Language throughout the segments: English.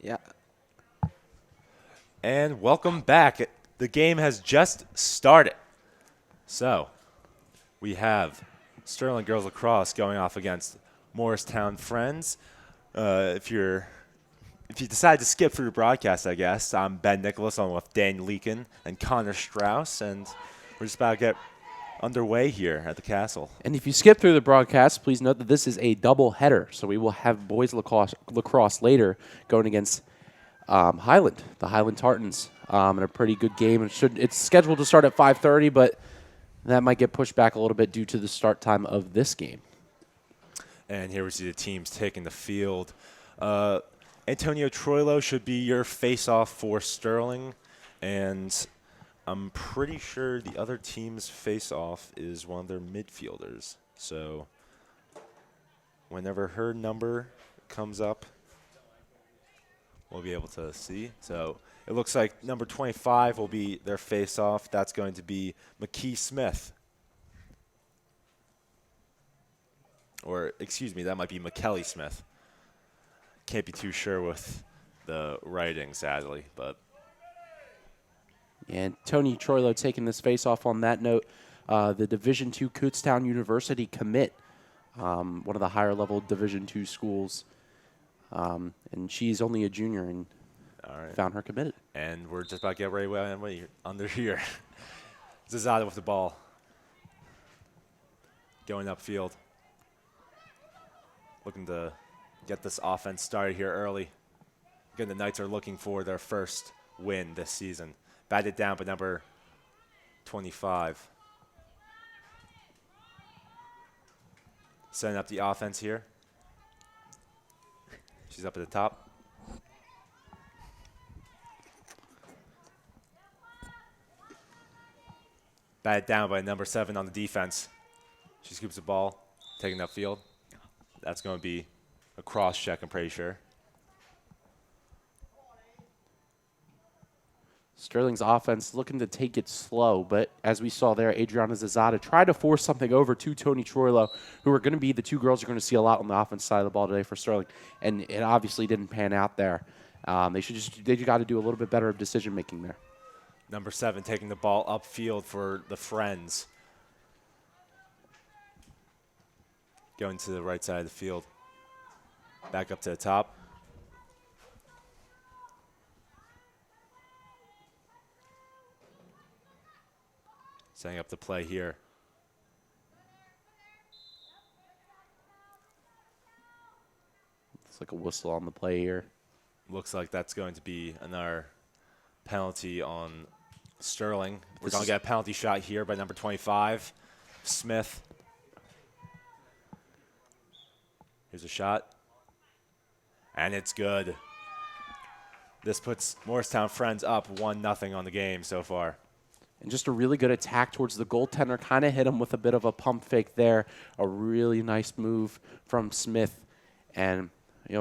Yeah. And welcome back. The game has just started. So, we have Sterling Girls Lacrosse going off against Moorestown Friends. If you decide to skip through the broadcast, I guess, I'm Ben Nicholas, along with Dan Leakin and Connor Strauss, and we're just about to get underway here at the castle. And if you skip through the broadcast, please note that this is a double header. So we will have boys lacrosse later going against Highland, the Highland Tartans, in a pretty good game. It's scheduled to start at 5:30, but that might get pushed back a little bit due to the start time of this game. And here we see the teams taking the field. Antonio Troilo should be your face-off for Sterling, and I'm pretty sure the other team's face-off is one of their midfielders. So whenever her number comes up, we'll be able to see. So it looks like number 25 will be their face-off. That's going to be McKee Smith. Or, excuse me, that might be McKelly Smith. Can't be too sure with the writing, sadly, but. And Tony Troilo taking this face-off on that note. The Division II Kutztown University commit, one of the higher-level Division II schools. And she's only a junior and found her committed. And we're just about to get ready under here. Zazada with the ball. Going upfield. Looking to get this offense started here early. Again, the Knights are looking for their first win this season. Batted down by number 25. Setting up the offense here. She's up at the top. Batted down by number 7 on the defense. She scoops the ball, taking that field. That's going to be a cross check, I'm pretty sure. Sterling's offense looking to take it slow, but as we saw there, Adriana Zazada tried to force something over to Tony Troilo, who are going to be the two girls you're going to see a lot on the offense side of the ball today for Sterling, and it obviously didn't pan out there. They got to do a little bit better of decision making there. Number 7 taking the ball upfield for the Friends. Going to the right side of the field. Back up to the top. Setting up the play here. It's like a whistle on the play here. Looks like that's going to be another penalty on Sterling. We're going to get a penalty shot here by number 25, Smith. Here's a shot. And it's good. This puts Moorestown Friends up 1-0 on the game so far. And just a really good attack towards the goaltender. Kind of hit him with a bit of a pump fake there. A really nice move from Smith. And,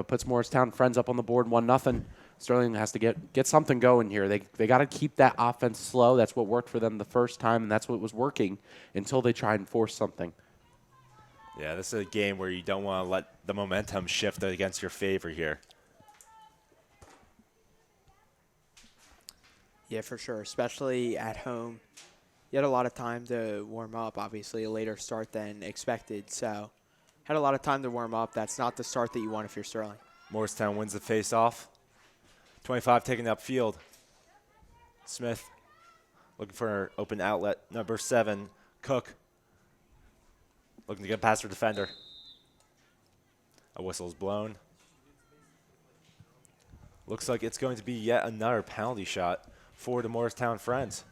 puts Moorestown Friends up on the board 1-0. Sterling has to get something going here. They got to keep that offense slow. That's what worked for them the first time, and that's what was working until they try and force something. Yeah, this is a game where you don't want to let the momentum shift against your favor here. Yeah, for sure, especially at home. You had a lot of time to warm up, obviously a later start than expected. So had a lot of time to warm up. That's not the start that you want if you're Sterling. Moorestown wins the face-off. 25 taking upfield. Smith looking for an open outlet. Number 7, Cook. Looking to get past her defender. A whistle is blown. Looks like it's going to be yet another penalty shot for the Moorestown Friends.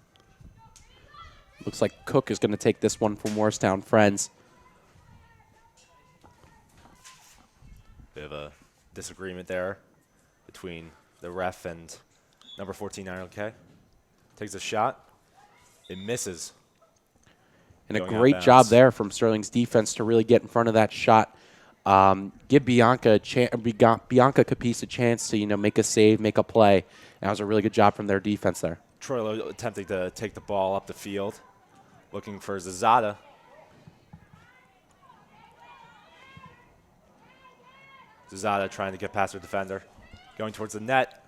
Looks like Cook is going to take this one for Moorestown Friends. Bit of a disagreement there between the ref and number 14, RLK. Takes a shot. It misses. And a great job there from Sterling's defense to really get in front of that shot. Give Bianca Capice a chance to make a save, make a play. And that was a really good job from their defense there. Troilo attempting to take the ball up the field, looking for Zazada. Zazada trying to get past her defender. Going towards the net.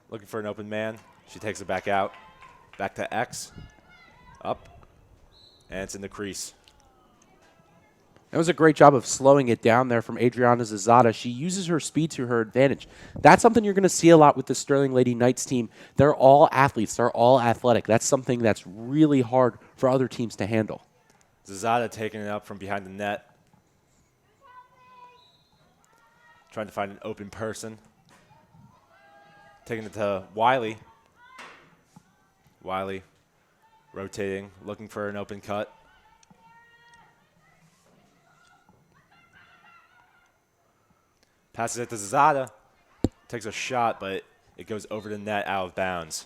Looking for an open man. She takes it back out. Back to X. Up. And it's in the crease. That was a great job of slowing it down there from Adriana Zazada. She uses her speed to her advantage. That's something you're going to see a lot with the Sterling Lady Knights team. They're all athletes. They're all athletic. That's something that's really hard for other teams to handle. Zazada taking it up from behind the net. Trying to find an open person. Taking it to Wiley. Wiley rotating, looking for an open cut. Passes it to Zazada. Takes a shot, but it goes over the net out of bounds.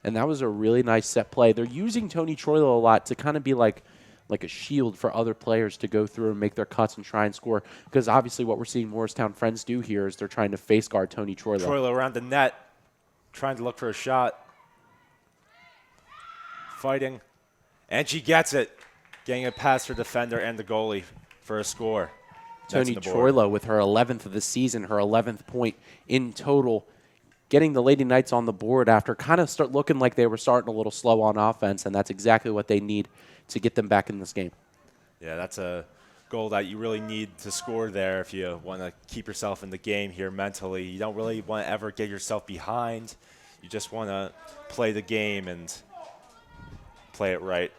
And that was a really nice set play. They're using Tony Troilo a lot to kind of be like a shield for other players to go through and make their cuts and try and score. Because obviously what we're seeing Moorestown Friends do here is they're trying to face guard Tony Troilo. Troilo around the net, trying to look for a shot. Fighting. And she gets it. Getting it past her defender and the goalie for a score. Tony Troilo with her 11th of the season, her 11th point in total, getting the Lady Knights on the board after kind of start looking like they were starting a little slow on offense, and that's exactly what they need to get them back in this game. Yeah, that's a goal that you really need to score there if you want to keep yourself in the game here mentally. You don't really want to ever get yourself behind. You just want to play the game and play it right.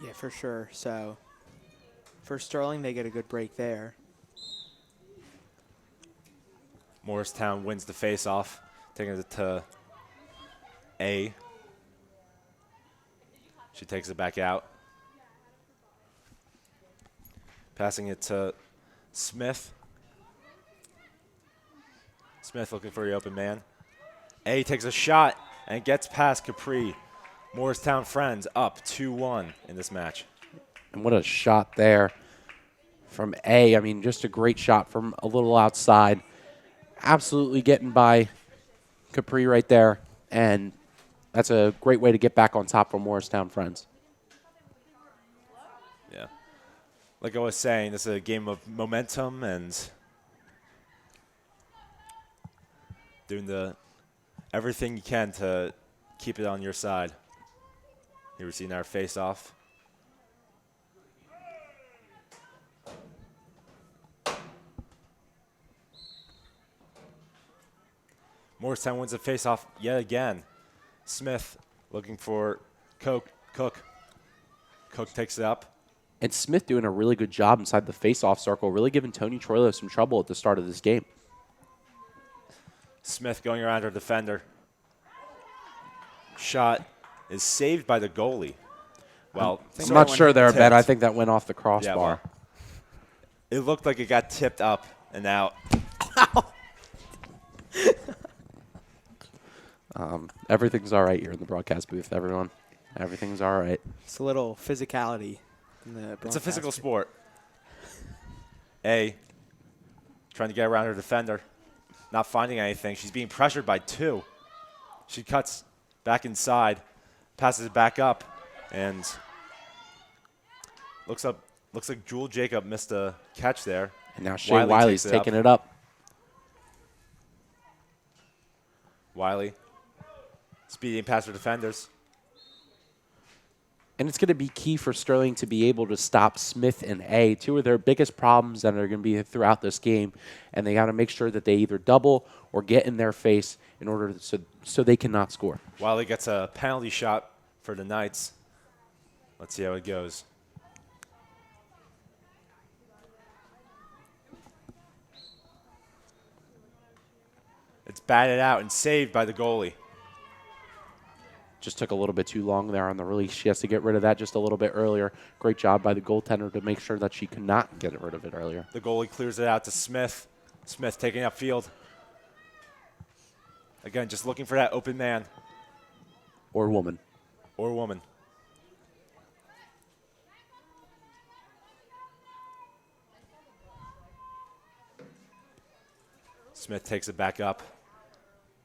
Yeah, for sure. So for Sterling, they get a good break there. Moorestown wins the face-off, taking it to A. She takes it back out. Passing it to Smith. Smith looking for the open man. A takes a shot and gets past Capri. Moorestown Friends up 2-1 in this match. And what a shot there from A. I mean, just a great shot from a little outside. Absolutely getting by Capri right there. And that's a great way to get back on top for Moorestown Friends. Yeah. Like I was saying, this is a game of momentum and doing everything you can to keep it on your side. Here we're seeing our face-off. Moorestown wins the face-off yet again. Smith looking for Cook. Cook takes it up. And Smith doing a really good job inside the face-off circle, really giving Tony Troilo some trouble at the start of this game. Smith going around her defender. Shot is saved by the goalie. Well, I'm not sure there, Ben. I think that went off the crossbar. Yeah, well, it looked like it got tipped up and out. Everything's all right here in the broadcast booth, everyone. Everything's all right. It's a little physicality in the It's a physical broadcast. sport. A, trying to get around her defender. Not finding anything. She's being pressured by two. She cuts back inside, passes it back up, and looks like Jewel Jacob missed a catch there. And now Shea Wiley's taking it up. Wiley speeding past her defenders. And it's going to be key for Sterling to be able to stop Smith and A, two of their biggest problems that are going to be throughout this game. And they got to make sure that they either double or get in their face in order so they cannot score. Wiley gets a penalty shot for the Knights. Let's see how it goes. It's batted out and saved by the goalie. Just took a little bit too long there on the release. She has to get rid of that just a little bit earlier. Great job by the goaltender to make sure that she could not get rid of it earlier. The goalie clears it out to Smith. Smith taking up field. Again, just looking for that open man. Or woman. Or woman. Smith takes it back up,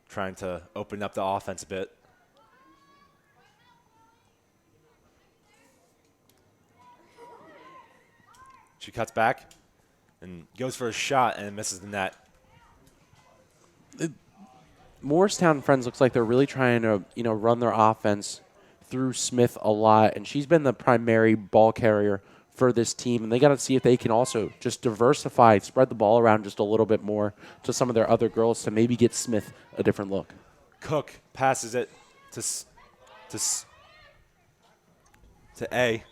trying to open up the offense a bit. She cuts back, and goes for a shot and misses the net. Moorestown Friends looks like they're really trying to, run their offense through Smith a lot, and she's been the primary ball carrier for this team, and they got to see if they can also just diversify, spread the ball around just a little bit more to some of their other girls to maybe get Smith a different look. Cook passes it to A.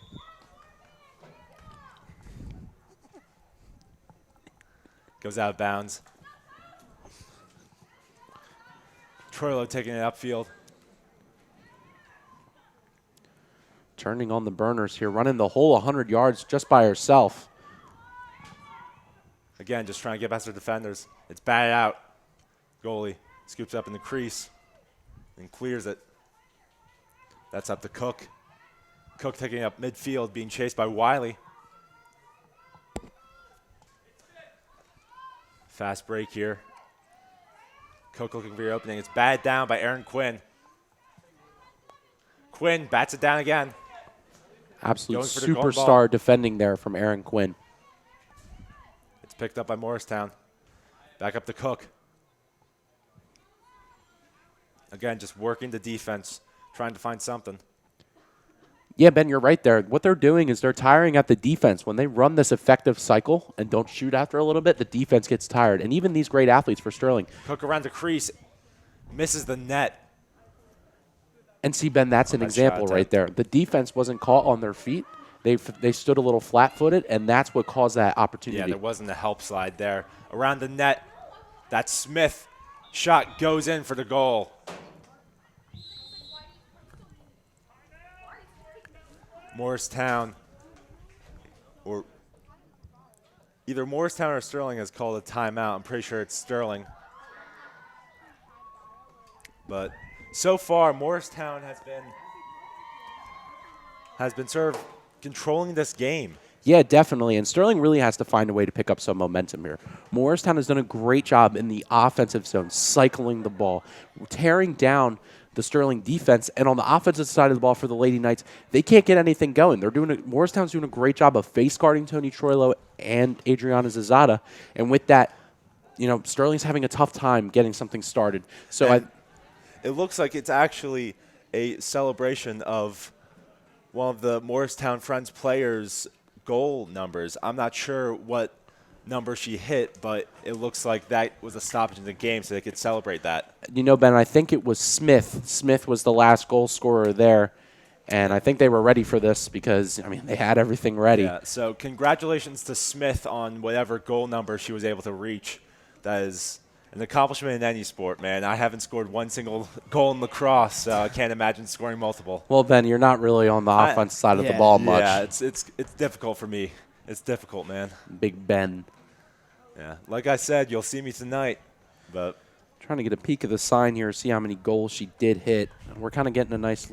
Goes out of bounds. Troilo taking it upfield. Turning on the burners here, running the whole 100 yards just by herself. Again, just trying to get past her defenders. It's batted out. Goalie scoops up in the crease and clears it. That's up to Cook. Cook taking it up midfield, being chased by Wiley. Fast break here. Cook looking for your opening. It's batted down by Aaron Quinn. Quinn bats it down again. Absolute Going for the golden ball. superstar defending there from Aaron Quinn. It's picked up by Morristown. Back up to Cook. Again, just working the defense, trying to find something. Yeah, Ben, you're right there. What they're doing is they're tiring out the defense. When they run this effective cycle and don't shoot after a little bit, the defense gets tired. And even these great athletes for Sterling. Cook around the crease, misses the net. And see, Ben, that's an that example shot right there. The defense wasn't caught on their feet. They stood a little flat-footed, and that's what caused that opportunity. Yeah, there wasn't a help slide there. Around the net, that's Smith. Shot goes in for the goal. Morristown, or either Morristown or Sterling has called a timeout. I'm pretty sure it's Sterling. But so far, Morristown has been sort of controlling this game. Yeah, definitely. And Sterling really has to find a way to pick up some momentum here. Moorestown has done a great job in the offensive zone, cycling the ball, tearing down the Sterling defense. And on the offensive side of the ball for the Lady Knights, they can't get anything going. Moorestown's doing a great job of face guarding Tony Troilo and Adriana Zazada. And with that, Sterling's having a tough time getting something started. So it looks like it's actually a celebration of one of the Morristown Friends players' goal numbers. I'm not sure what number she hit, but it looks like that was a stoppage in the game, so they could celebrate that. Ben, I think it was Smith. Smith was the last goal scorer there, and I think they were ready for this because, they had everything ready. Yeah, so congratulations to Smith on whatever goal number she was able to reach. That is an accomplishment in any sport, man. I haven't scored one single goal in lacrosse, so I can't imagine scoring multiple. Well, Ben, you're not really on the offense side of the ball much. Yeah, it's difficult for me. It's difficult, man. Big Ben. Yeah, like I said, you'll see me tonight, but trying to get a peek of the sign here, see how many goals she did hit. We're kind of getting a nice.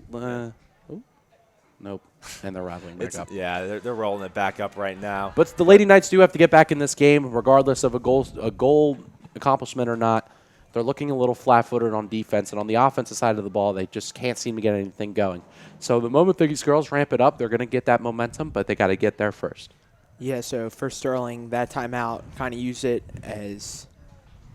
Nope, and they're rattling back up. Yeah, they're rolling it back up right now. But the Lady Knights do have to get back in this game, regardless of a goal accomplishment or not. They're looking a little flat-footed on defense, and on the offensive side of the ball, they just can't seem to get anything going. So the moment these girls ramp it up, they're going to get that momentum, but they got to get there first. Yeah, so for Sterling, that timeout, kind of use it as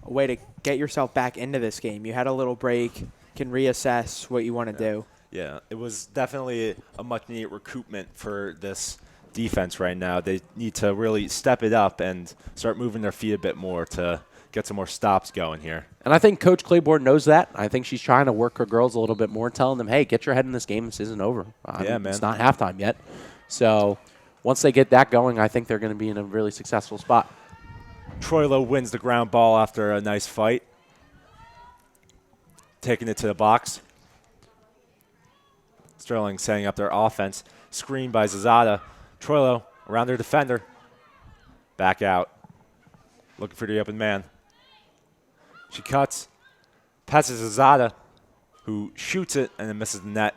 a way to get yourself back into this game. You had a little break, can reassess what you want to do. Yeah, it was definitely a much-needed recoupment for this defense right now. They need to really step it up and start moving their feet a bit more to get some more stops going here. And I think Coach Claiborne knows that. I think she's trying to work her girls a little bit more, telling them, hey, get your head in this game. This isn't over. Man. It's not halftime yet. So once they get that going, I think they're going to be in a really successful spot. Troilo wins the ground ball after a nice fight. Taking it to the box. Sterling setting up their offense. Screen by Zazada. Troilo around their defender. Back out. Looking for the open man. She cuts. Passes Zazada, who shoots it and then misses the net.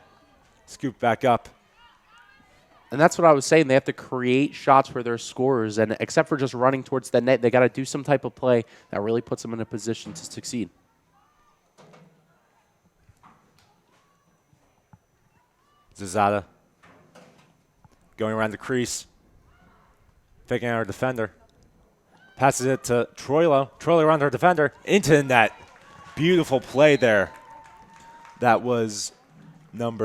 Scoop back up. And that's what I was saying. They have to create shots for their scorers. And except for just running towards the net, they got to do some type of play that really puts them in a position to succeed. Zazada going around the crease. Faking out our defender. Passes it to Troilo. Troilo around her defender. Into the net. Beautiful play there. That was That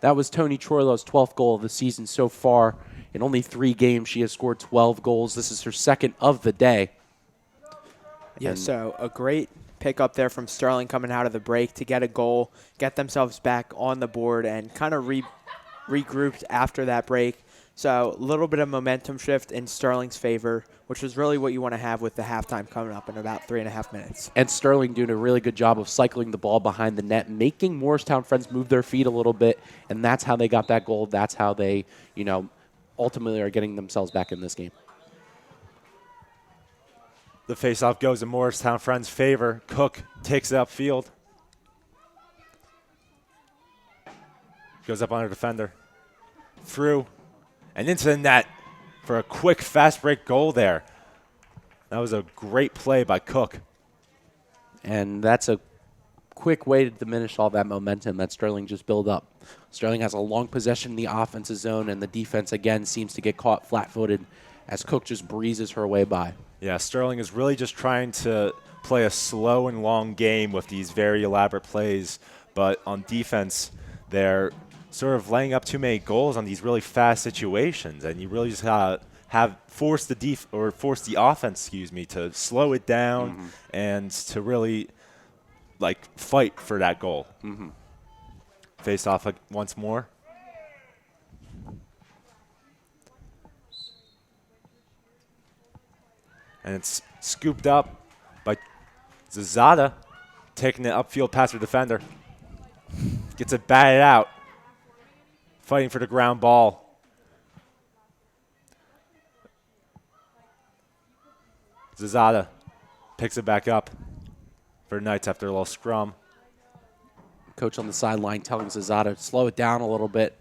was Tony Troilo's 12th goal of the season so far. In only 3 games, she has scored 12 goals. This is her second of the day. Yeah, And so a great pickup there from Sterling coming out of the break to get a goal, get themselves back on the board, and kind of regrouped after that break. So a little bit of momentum shift in Sterling's favor, which is really what you want to have with the halftime coming up in about 3.5 minutes. And Sterling doing a really good job of cycling the ball behind the net, making Moorestown Friends move their feet a little bit, and that's how they got that goal. That's how they, ultimately are getting themselves back in this game. The faceoff goes in Moorestown Friends' favor. Cook takes it upfield. Goes up on her defender. Through. And into the net for a quick fast break goal there. That was a great play by Cook. And that's a quick way to diminish all that momentum that Sterling just built up. Sterling has a long possession in the offensive zone, and the defense, again, seems to get caught flat-footed as Cook just breezes her way by. Yeah, Sterling is really just trying to play a slow and long game with these very elaborate plays. But on defense, they're sort of laying up too many goals on these really fast situations, and you really just force the offense, to slow it down and to really fight for that goal. Face off once more. And it's scooped up by Zazada, taking it upfield past her defender. Gets it batted out. Fighting for the ground ball. Zazada picks it back up for Knights after a little scrum. Coach on the sideline telling Zazada to slow it down a little bit.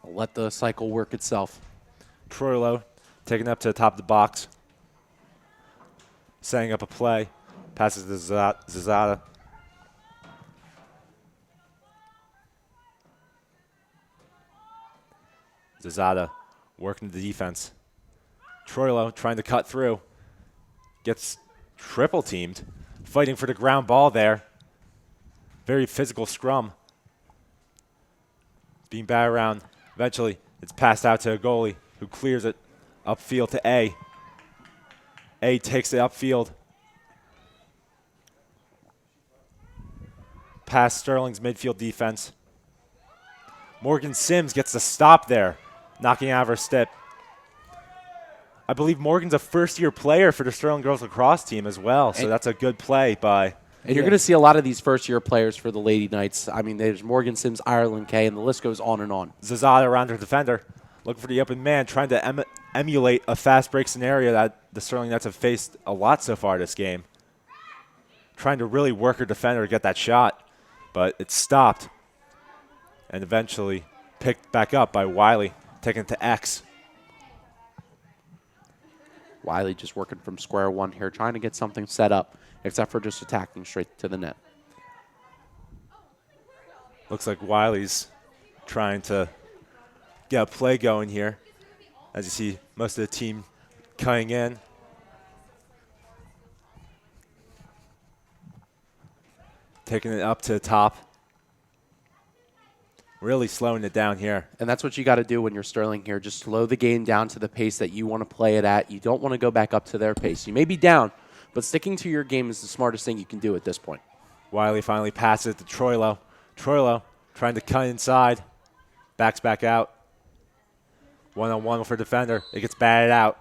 Let the cycle work itself. Troilo taking it up to the top of the box. Setting up a play. Passes to Zazada. Zazada working the defense. Troilo trying to cut through. Gets triple teamed. Fighting for the ground ball there. Very physical scrum. Being batted around. Eventually, it's passed out to a goalie who clears it upfield to A. A takes it upfield. Past Sterling's midfield defense. Morgan Sims gets the stop there, knocking out of her step. I believe Morgan's a first-year player for the Sterling Girls Lacrosse team as well, so that's a good play by. And you're going to see a lot of these first-year players for the Lady Knights. I mean, there's Morgan Sims, Ireland Kay, and the list goes on and on. Zazada around her defender, looking for the open man, trying to emulate a fast break scenario that the Sterling Knights have faced a lot so far this game. Trying to really work her defender to get that shot, but it's stopped. And eventually picked back up by Wiley, taking it to X. Wiley just working from square one here, trying to get something set up, except for just attacking straight to the net. Looks like Wiley's trying to get a play going here. As you see, most of the team cutting in. Taking it up to the top. Really slowing it down here. And that's what you got to do when you're Sterling here. Just slow the game down to the pace that you want to play it at. You don't want to go back up to their pace. You may be down, but sticking to your game is the smartest thing you can do at this point. Wiley finally passes it to Troilo. Troilo trying to cut inside. Backs back out. One-on-one with her defender. It gets batted out.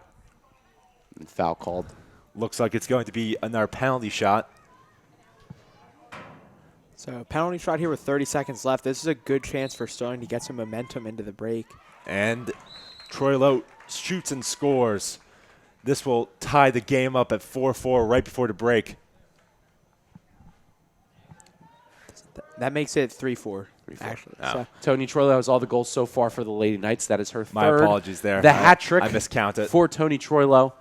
And foul called. Looks like it's going to be another penalty shot. So penalty shot here with 30 seconds left. This is a good chance for Sterling to get some momentum into the break. And Troilo shoots and scores. This will tie the game up at 4-4 right before the break. That makes it 3-4, actually. Oh. So Tony Troilo has all the goals so far for the Lady Knights. That is her third. My apologies there. The hat trick I miscounted. for Tony Troilo,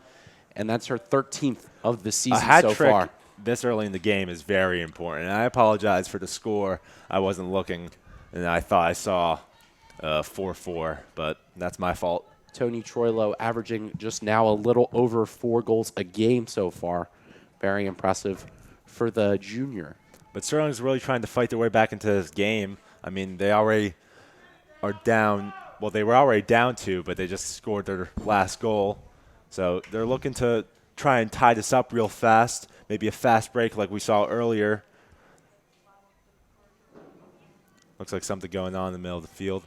and that's her 13th of the season A hat so trick far. this early in the game is very important. And I apologize for the score. I wasn't looking, and I thought I saw 4-4, but that's my fault. Tony Troilo averaging just now a little over 4 goals a game so far. Very impressive for the junior. But Sterling's really trying to fight their way back into this game. I mean, they already are down. Well, they were already down 2, but they just scored their last goal. So they're looking to try and tie this up real fast. Maybe a fast break like we saw earlier. Looks like something going on in the middle of the field.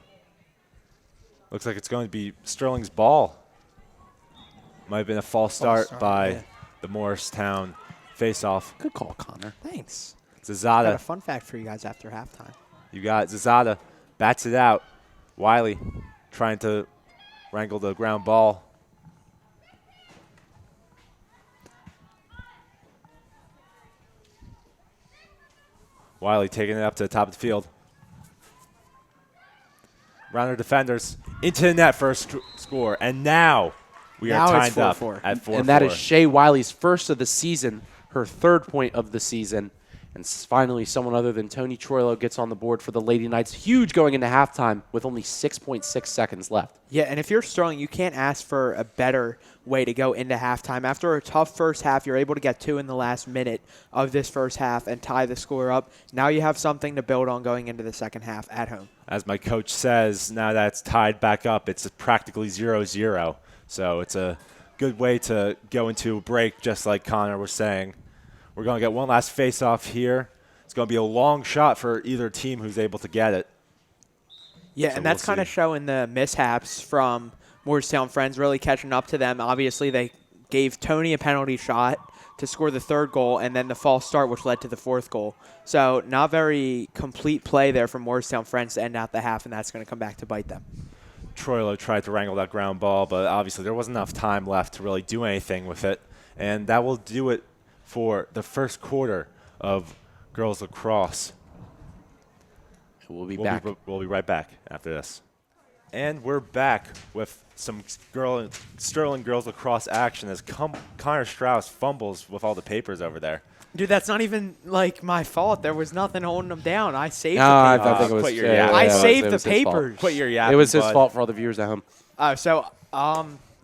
Looks like it's going to be Sterling's ball. Might have been a false start by the Moorestown face-off. Good call, Connor. Thanks. Got a Zazada. fun fact for you guys after halftime. You got Zazada. Bats it out. Wiley trying to wrangle the ground ball. Wiley taking it up to the top of the field. Rounder defenders into the net for a score. And now we are Now it's tied up 4-4. at 4-4. And that is Shea Wiley's first of the season, her 3rd point of the season. And finally, someone other than Tony Troilo gets on the board for the Lady Knights. Huge going into halftime with only 6.6 seconds left. Yeah, and if you're Sterling, you can't ask for a better way to go into halftime. After a tough first half, you're able to get 2 in the last minute of this first half and tie the score up. Now you have something to build on going into the second half at home. As my coach says, now that it's tied back up, it's practically 0-0. So it's a good way to go into a break, just like Connor was saying. We're going to get one last face-off here. It's going to be a long shot for either team who's able to get it. Yeah, So and that's we'll kind of see. showing the mishaps from Moorestown Friends, really catching up to them. Obviously, they gave Tony a penalty shot to score the 3rd goal, and then the false start, which led to the 4th goal. So not very complete play there from Moorestown Friends to end out the half, and that's going to come back to bite them. Troilo tried to wrangle that ground ball, but obviously there wasn't enough time left to really do anything with it. And that will do it for the first quarter of girls lacrosse. We'll be back. We'll be right back after this. And we're back with some Sterling girls lacrosse action as Connor Strauss fumbles with all the papers over there. Dude, that's not even, like, my fault. There was nothing holding them down. I saved No, the I papers. think it was. Put your yeah, yap. yeah, I it was- saved it the was his fault. papers. Put your yap. It was his fault for all the viewers at home.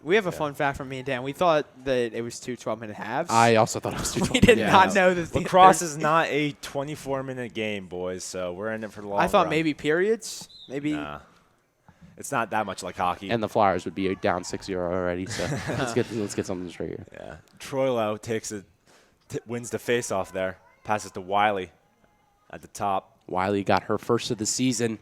We have a fun fact from me and Dan. We thought that it was 2 12-minute halves. I also thought it was too we did yeah. not know this. Lacrosse is not a 24-minute game, boys, so we're in it for the long I thought run. maybe periods. Maybe. Nah. It's not that much like hockey. And the Flyers would be down 6-0 already. So let's get something straight here. Yeah. Troilo wins the face-off there. Passes to Wiley at the top. Wiley got her first of the season.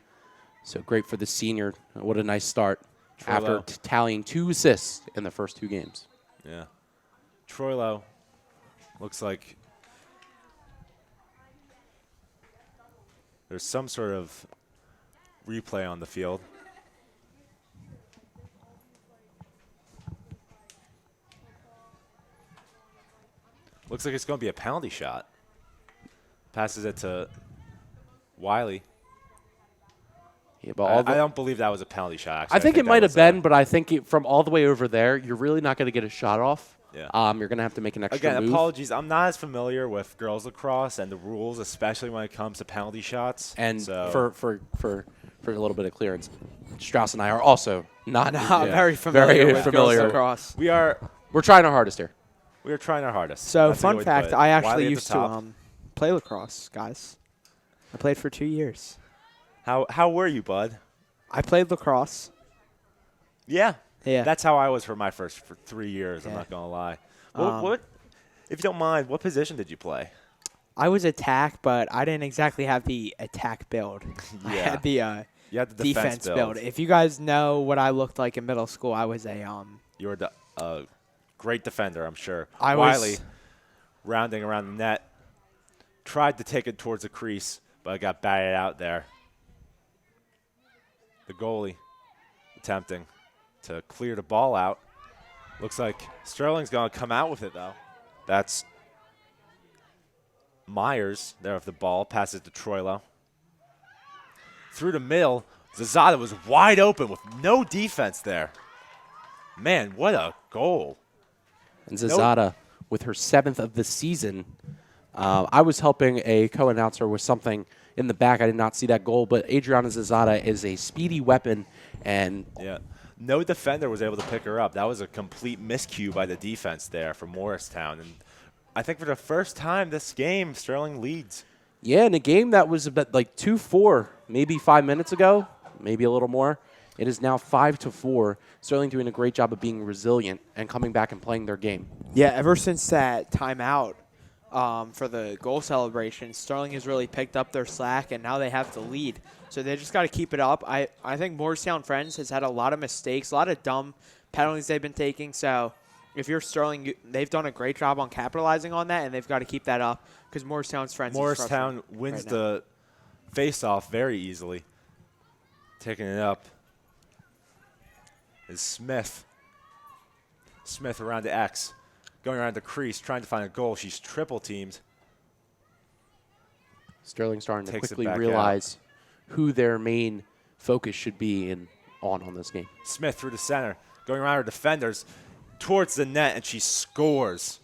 So great for the senior. What a nice start after Troilo. tallying 2 assists in the first 2 games. Yeah. Troilo looks like there's some sort of replay on the field. Looks like it's going to be a penalty shot. Passes it to Wiley. Yeah, but I don't believe that was a penalty shot. Actually. I think it that might have was been, but I think from all the way over there, you're really not going to get a shot off. Yeah. You're going to have to make an extra Again, move. apologies. I'm not as familiar with girls lacrosse and the rules, especially when it comes to penalty shots. And so for a little bit of clearance, Strauss and I are also not very familiar very with familiar. girls lacrosse. we're trying our hardest here. trying our hardest. So, That's a good fun way to fact, put it. I Wiley actually at the used to top. play lacrosse, guys. I played for 2 years. How were you, bud? I played lacrosse. Yeah. Yeah. That's how I was for my first 3 years. I'm Yeah. not gonna lie. What? If you don't mind, what position did you play? I was attack, but I didn't exactly have the attack build. I Yeah. had the You had the defense build. If you guys know what I looked like in middle school, I was a You were the great defender, I'm sure. I was- Wiley, rounding around the net, tried to take it towards the crease, but it got batted out there. The goalie attempting to clear the ball out. Looks like Sterling's going to come out with it, though. That's Myers there with the ball. Passes to Troilo. Through the middle, Zazada was wide open with no defense there. Man, what a goal. And Zazada with her 7th of the season. I was helping a co-announcer with something in the back. I did not see that goal, but Adriana Zazada is a speedy weapon. And Yeah. no defender was able to pick her up. That was a complete miscue by the defense there for Morristown. And I think for the first time this game, Sterling leads. Yeah, in a game that was about like 2-4 maybe 5 minutes ago, maybe a little more, it is now 5-4. Sterling doing a great job of being resilient and coming back and playing their game. Yeah, ever since that timeout for the goal celebration, Sterling has really picked up their slack, and now they have the lead. So they just got to keep it up. I think Moorestown Friends has had a lot of mistakes, a lot of dumb penalties they've been taking. So if you're Sterling, they've done a great job on capitalizing on that, and they've got to keep that up because Moorestown's Friends Morristown wins the face-off very easily. Taking it up is Smith. Smith around the X. Going around the crease, trying to find a goal. She's triple teamed. Sterling starting to Takes it quickly back realize who their main focus should be on this game. Smith through the center, going around her defenders towards the net, and she scores.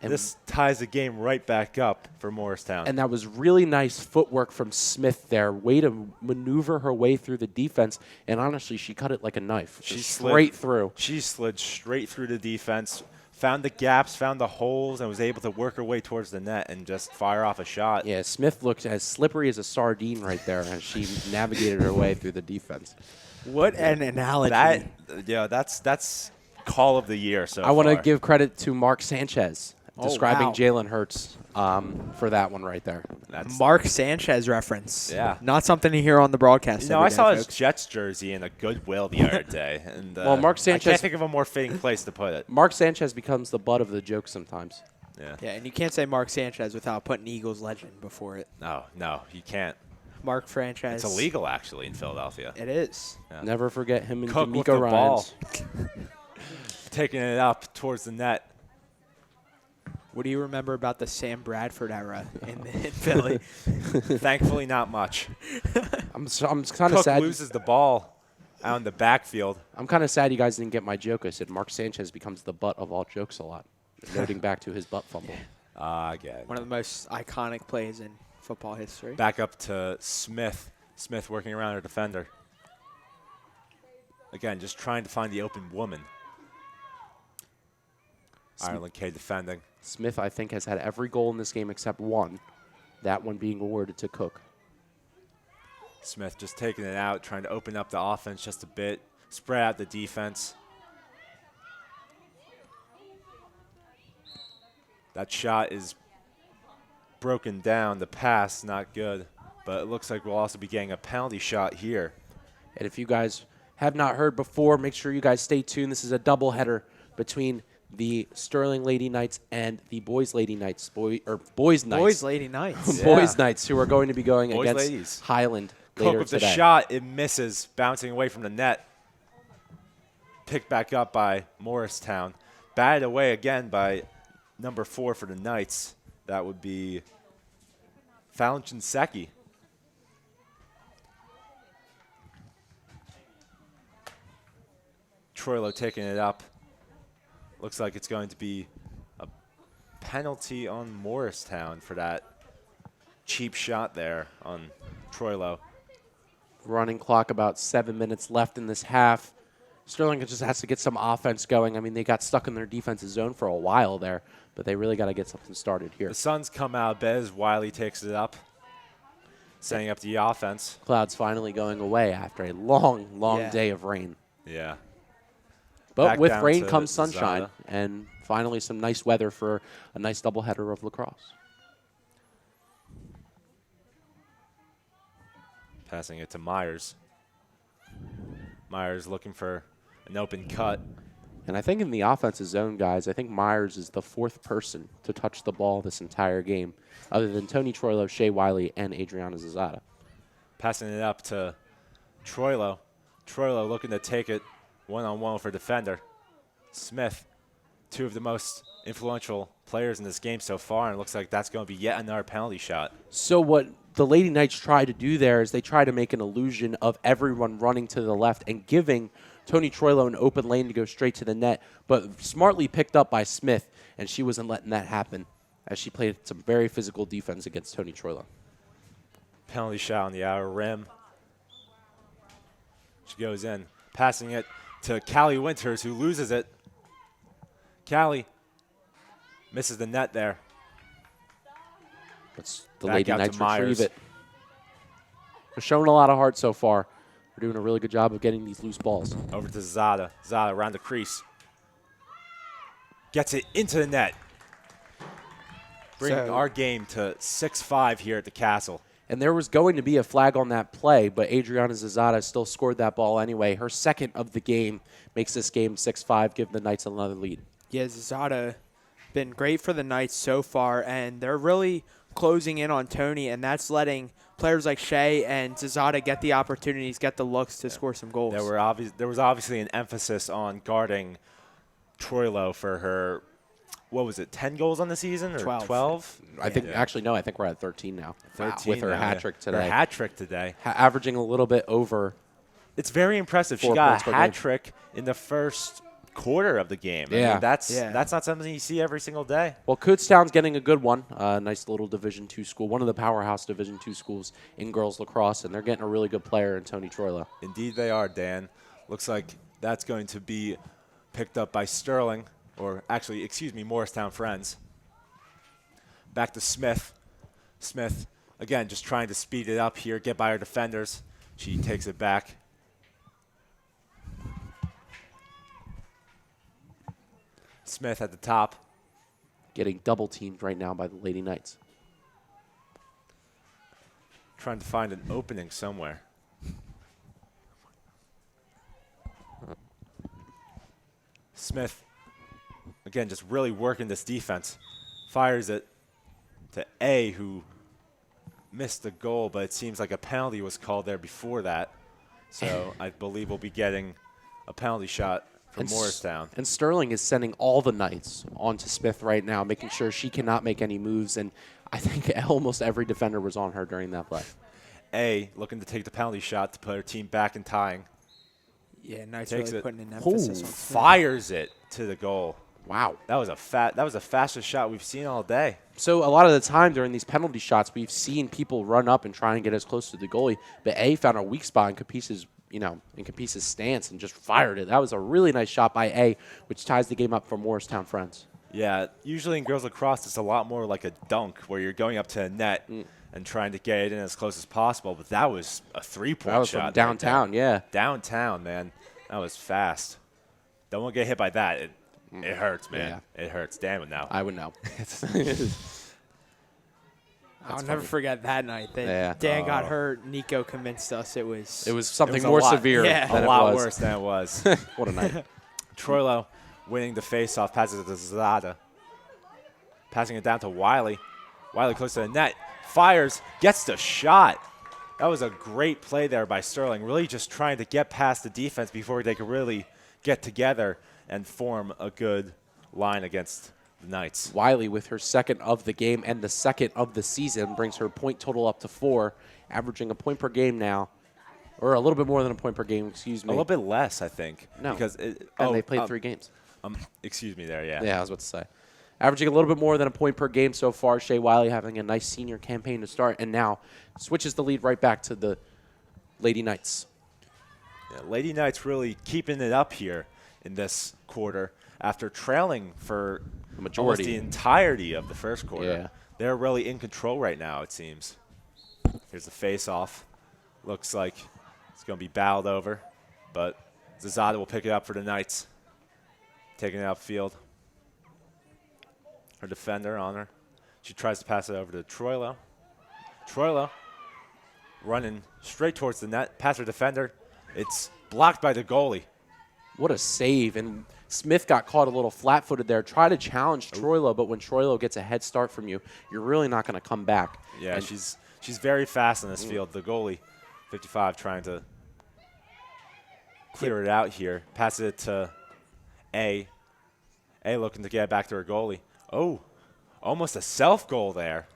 And this ties the game right back up for Morristown. And that was really nice footwork from Smith there. Way to maneuver her way through the defense. And honestly, she cut it like a knife. She straight through. She slid straight through the defense, found the gaps, found the holes, and was able to work her way towards the net and just fire off a shot. Yeah, Smith looked as slippery as a sardine right there as she navigated her way through the defense. What an analogy. That's call of the year so I want to far. give credit to Mark Sanchez describing wow. Jalen Hurts for that one right there. That's Mark Sanchez reference. Yeah. Not something you hear on the broadcast. I every day, saw his folks. Jets jersey in a Goodwill the other day. And, Well, Mark I Sanchez- can't think of a more fitting place to put it. Mark Sanchez becomes the butt of the joke sometimes. Yeah. Yeah, and you can't say Mark Sanchez without putting Eagles legend before it. No, you can't. Mark Franchise. It's illegal, actually, in Philadelphia. It is. Yeah. Never forget him and Cook with D'Amico the ball. Ryans. Taking it up towards the net. What do you remember about the Sam Bradford era in Philly? Thankfully, not much. I'm kind of Cook sad. loses the ball out in the backfield. I'm kind of sad you guys didn't get my joke. I said Mark Sanchez becomes the butt of all jokes a lot, noting back to his butt fumble. Again. One of the most iconic plays in football history. Back up to Smith. Smith working around her defender. Again, just trying to find the open woman. Ireland K defending. Smith, I think, has had every goal in this game except one, that one being awarded to Cook. Smith just taking it out, trying to open up the offense just a bit, spread out the defense. That shot is broken down. The pass, not good. But it looks like we'll also be getting a penalty shot here. And if you guys have not heard before, make sure you guys stay tuned. This is a doubleheader between the Sterling Lady Knights and the Boys Lady Knights, Boys Knights. Boys, Lady Knights. Yeah. Boys Knights, who are going to be going Boys against ladies. Highland Cook later with today. the shot, it misses, bouncing away from the net. Picked back up by Morristown. Batted away again by number 4 for the Knights. That would be Fallon Shinseki. Troilo taking it up. Looks like it's going to be a penalty on Morristown for that cheap shot there on Troilo. Running clock, about 7 minutes left in this half. Sterling just has to get some offense going. I mean, they got stuck in their defensive zone for a while there, but they really got to get something started here. The Suns come out of bed as Wiley takes it up, setting up the offense. Clouds finally going away after a long, long Yeah. day of rain. Yeah. But Back with down rain to comes sunshine, Zada. and finally some nice weather for a nice doubleheader of lacrosse. Passing it to Myers. Myers looking for an open cut. And I think in the offensive zone, guys, I think Myers is the 4th person to touch the ball this entire game, other than Tony Troilo, Shea Wiley, and Adriana Zazada. Passing it up to Troilo. Troilo looking to take it one-on-one for defender. Smith, 2 of the most influential players in this game so far, and it looks like that's going to be yet another penalty shot. So what the Lady Knights try to do there is they try to make an illusion of everyone running to the left and giving Tony Troilo an open lane to go straight to the net, but smartly picked up by Smith, and she wasn't letting that happen as she played some very physical defense against Tony Troilo. Penalty shot on the outer rim. She goes in, passing it to Callie Winters, who loses it. Callie misses the net there. But the Back Lady out to Knights Myers. retrieve it. They're showing a lot of heart so far. They're doing a really good job of getting these loose balls. Over to Zada. Zada around the crease. Gets it into the net. Bringing So- our game to 6-5 here at the Castle. And there was going to be a flag on that play, but Adriana Zazada still scored that ball anyway. Her second of the game makes this game 6-5, giving the Knights another lead. Yeah, Zada been great for the Knights so far, and they're really closing in on Tony, and that's letting players like Shea and Zazada get the opportunities, get the looks to score some goals. There was obviously an emphasis on guarding Troilo for her, what was it, 10 goals on the season or 12? I think, actually, no, I think we're at 13 now. 13 with her now, hat yeah. trick today. Her hat trick today. Averaging a little bit over. It's very impressive. She 4 got points a per hat game. trick in the first quarter of the game. I Yeah. mean, that's not something you see every single day. Well, Kutztown's getting a good one. Nice little Division II school, one of the powerhouse Division II schools in girls lacrosse, and they're getting a really good player in Tony Troilo. Indeed they are, Dan. Looks like that's going to be picked up by Sterling, or actually, excuse me, Morristown Friends. Back to Smith. Smith, again, just trying to speed it up here, get by her defenders. She takes it back. Smith at the top. Getting double teamed right now by the Lady Knights. Trying to find an opening somewhere. Smith, again, just really working this defense. Fires it to A, who missed the goal, but it seems like a penalty was called there before that. So I believe we'll be getting a penalty shot from Moorestown. And Sterling is sending all the Knights onto Smith right now, making sure she cannot make any moves. And I think almost every defender was on her during that play. A, looking to take the penalty shot to put her team back in tying. Yeah, Knights Takes really it. putting an emphasis on Smith. Fires it to the goal. Wow. That was the fastest shot we've seen all day. So a lot of the time during these penalty shots, we've seen people run up and try and get as close to the goalie. But A found a weak spot in Capice's, stance and just fired it. That was a really nice shot by A, which ties the game up for Morristown Friends. Yeah, usually in girls lacrosse, it's a lot more like a dunk where you're going up to a net and trying to get it in as close as possible. But that was a three-point That was shot. from right downtown, there. yeah. Downtown, man. That was fast. Don't want to get hit by that. It hurts, man. It hurts. Dan would know. I would know. I'll never forget that night. That Yeah. Dan got hurt. Nico convinced us it was. It was something was a more lot- severe yeah. than a it lot was. worse than it was. What a night. Troilo winning the face-off, passes it to Zada. Passing it down to Wiley. Wiley close to the net. Fires, gets the shot. That was a great play there by Sterling. Really just trying to get past the defense before they could really get together and form a good line against the Knights. Wiley, with her second of the game and the second of the season, brings her point total up to 4, averaging a point per game now. Or a little bit more than a point per game, excuse me. A little bit less, I think. No. Because And they played 3 games. Excuse me there, yeah. Yeah, I was about to say. Averaging a little bit more than a point per game so far. Shea Wiley having a nice senior campaign to start, and now switches the lead right back to the Lady Knights. Yeah, Lady Knights really keeping it up here in this quarter after trailing for The majority. almost the entirety of the first quarter. Yeah. They're really in control right now, it seems. Here's the face-off. Looks like it's going to be bowled over, but Zazada will pick it up for the Knights. Taking it upfield. Her defender on her. She tries to pass it over to Troilo. Troilo running straight towards the net. Pass her defender. It's blocked by the goalie. What a save. And Smith got caught a little flat-footed there. Try to challenge Troilo, but when Troilo gets a head start from you, you're really not going to come back. Yeah, And she's very fast in this field. The goalie, 55, trying to clear it out here. Pass it to A. A looking to get back to her goalie. Oh, almost a self-goal there.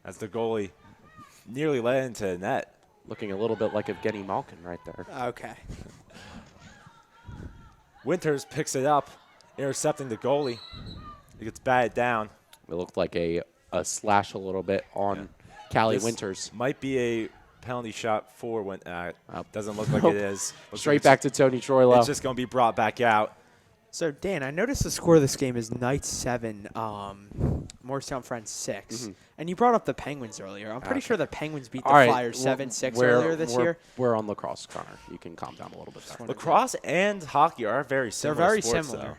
As the goalie nearly led into the net. looking a little bit like Evgeny Malkin right there. Okay. Winters picks it up, intercepting the goalie. It gets batted down. It looked like a slash a little bit on Callie This Winters. might be a penalty shot for when doesn't look like Nope. it is. Looks Straight like back to Tony Troilo. It's just going to be brought back out. So, Dan, I noticed the score of this game is Knights 7, Moorestown Friends 6. Mhm. And you brought up the Penguins earlier. I'm pretty Okay. sure the Penguins beat the All right, Flyers well, 7-6 we're- earlier this year. We're on lacrosse, Connor. You can calm down a little bit there. Lacrosse and hockey are very similar. They're very sports, similar. though.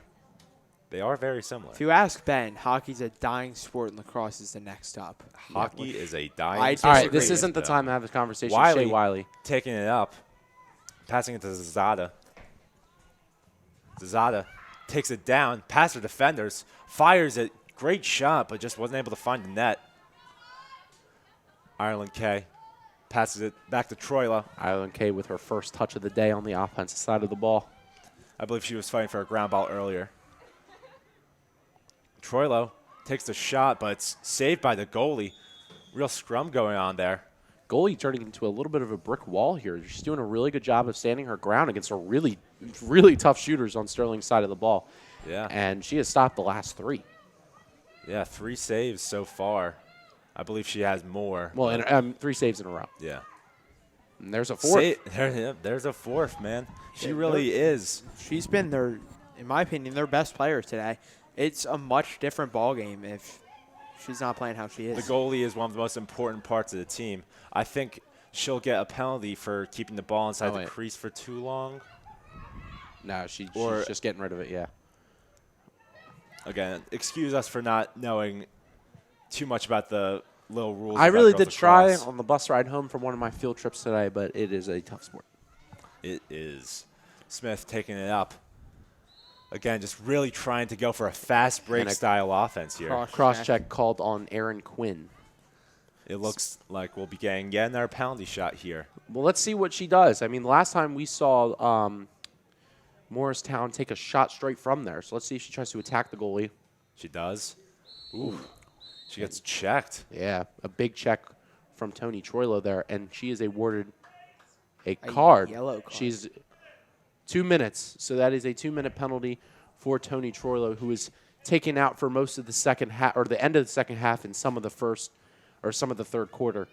They are very similar. If you ask Ben, hockey's a dying sport and lacrosse is the next up. Hockey is a dying. I sport. All right, this disagree. isn't the time to have this conversation. Wiley. Shea Wiley. Taking it up, passing it to Zazada. Zazada takes it down, past her defenders, fires it. Great shot, but just wasn't able to find the net. Ireland K passes it back to Troilo. Island K with her first touch of the day on the offensive side of the ball. I believe she was fighting for a ground ball earlier. Troilo takes the shot, but it's saved by the goalie. Real scrum going on there. Goalie turning into a little bit of a brick wall here. She's doing a really good job of standing her ground against a really, really tough shooters on Sterling's side of the ball. Yeah. And she has stopped the last 3. Yeah, 3 saves so far. I believe she has more. Well, and 3 saves in a row. Yeah. And there's a 4th. There's a 4th, man. She Yeah, really is. She's been their, in my opinion, their best player today. It's a much different ball game if she's not playing how she is. The goalie is one of the most important parts of the team. I think she'll get a penalty for keeping the ball inside the crease for too long. No, she's Or- just getting rid of it, yeah. Again, excuse us for not knowing too much about the little rules. I about really girls did try lacrosse. on the bus ride home from one of my field trips today, but it is a tough sport. It is. Smith taking it up. Again, just really trying to go for a fast break And a style offense here. Cross check called on Aaron Quinn. It looks like we'll be getting yet another penalty shot here. Well, let's see what she does. I mean, last time we saw Morristown take a shot straight from there. So let's see if she tries to attack the goalie. She does. Ooh. She gets checked. Yeah, a big check from Tony Troilo there, and she is awarded a card. yellow card. She's 2 minutes, so that is a 2-minute penalty for Tony Troilo, who is taken out for most of the second half, or the end of the second half, and some of the first, or some of the third quarter.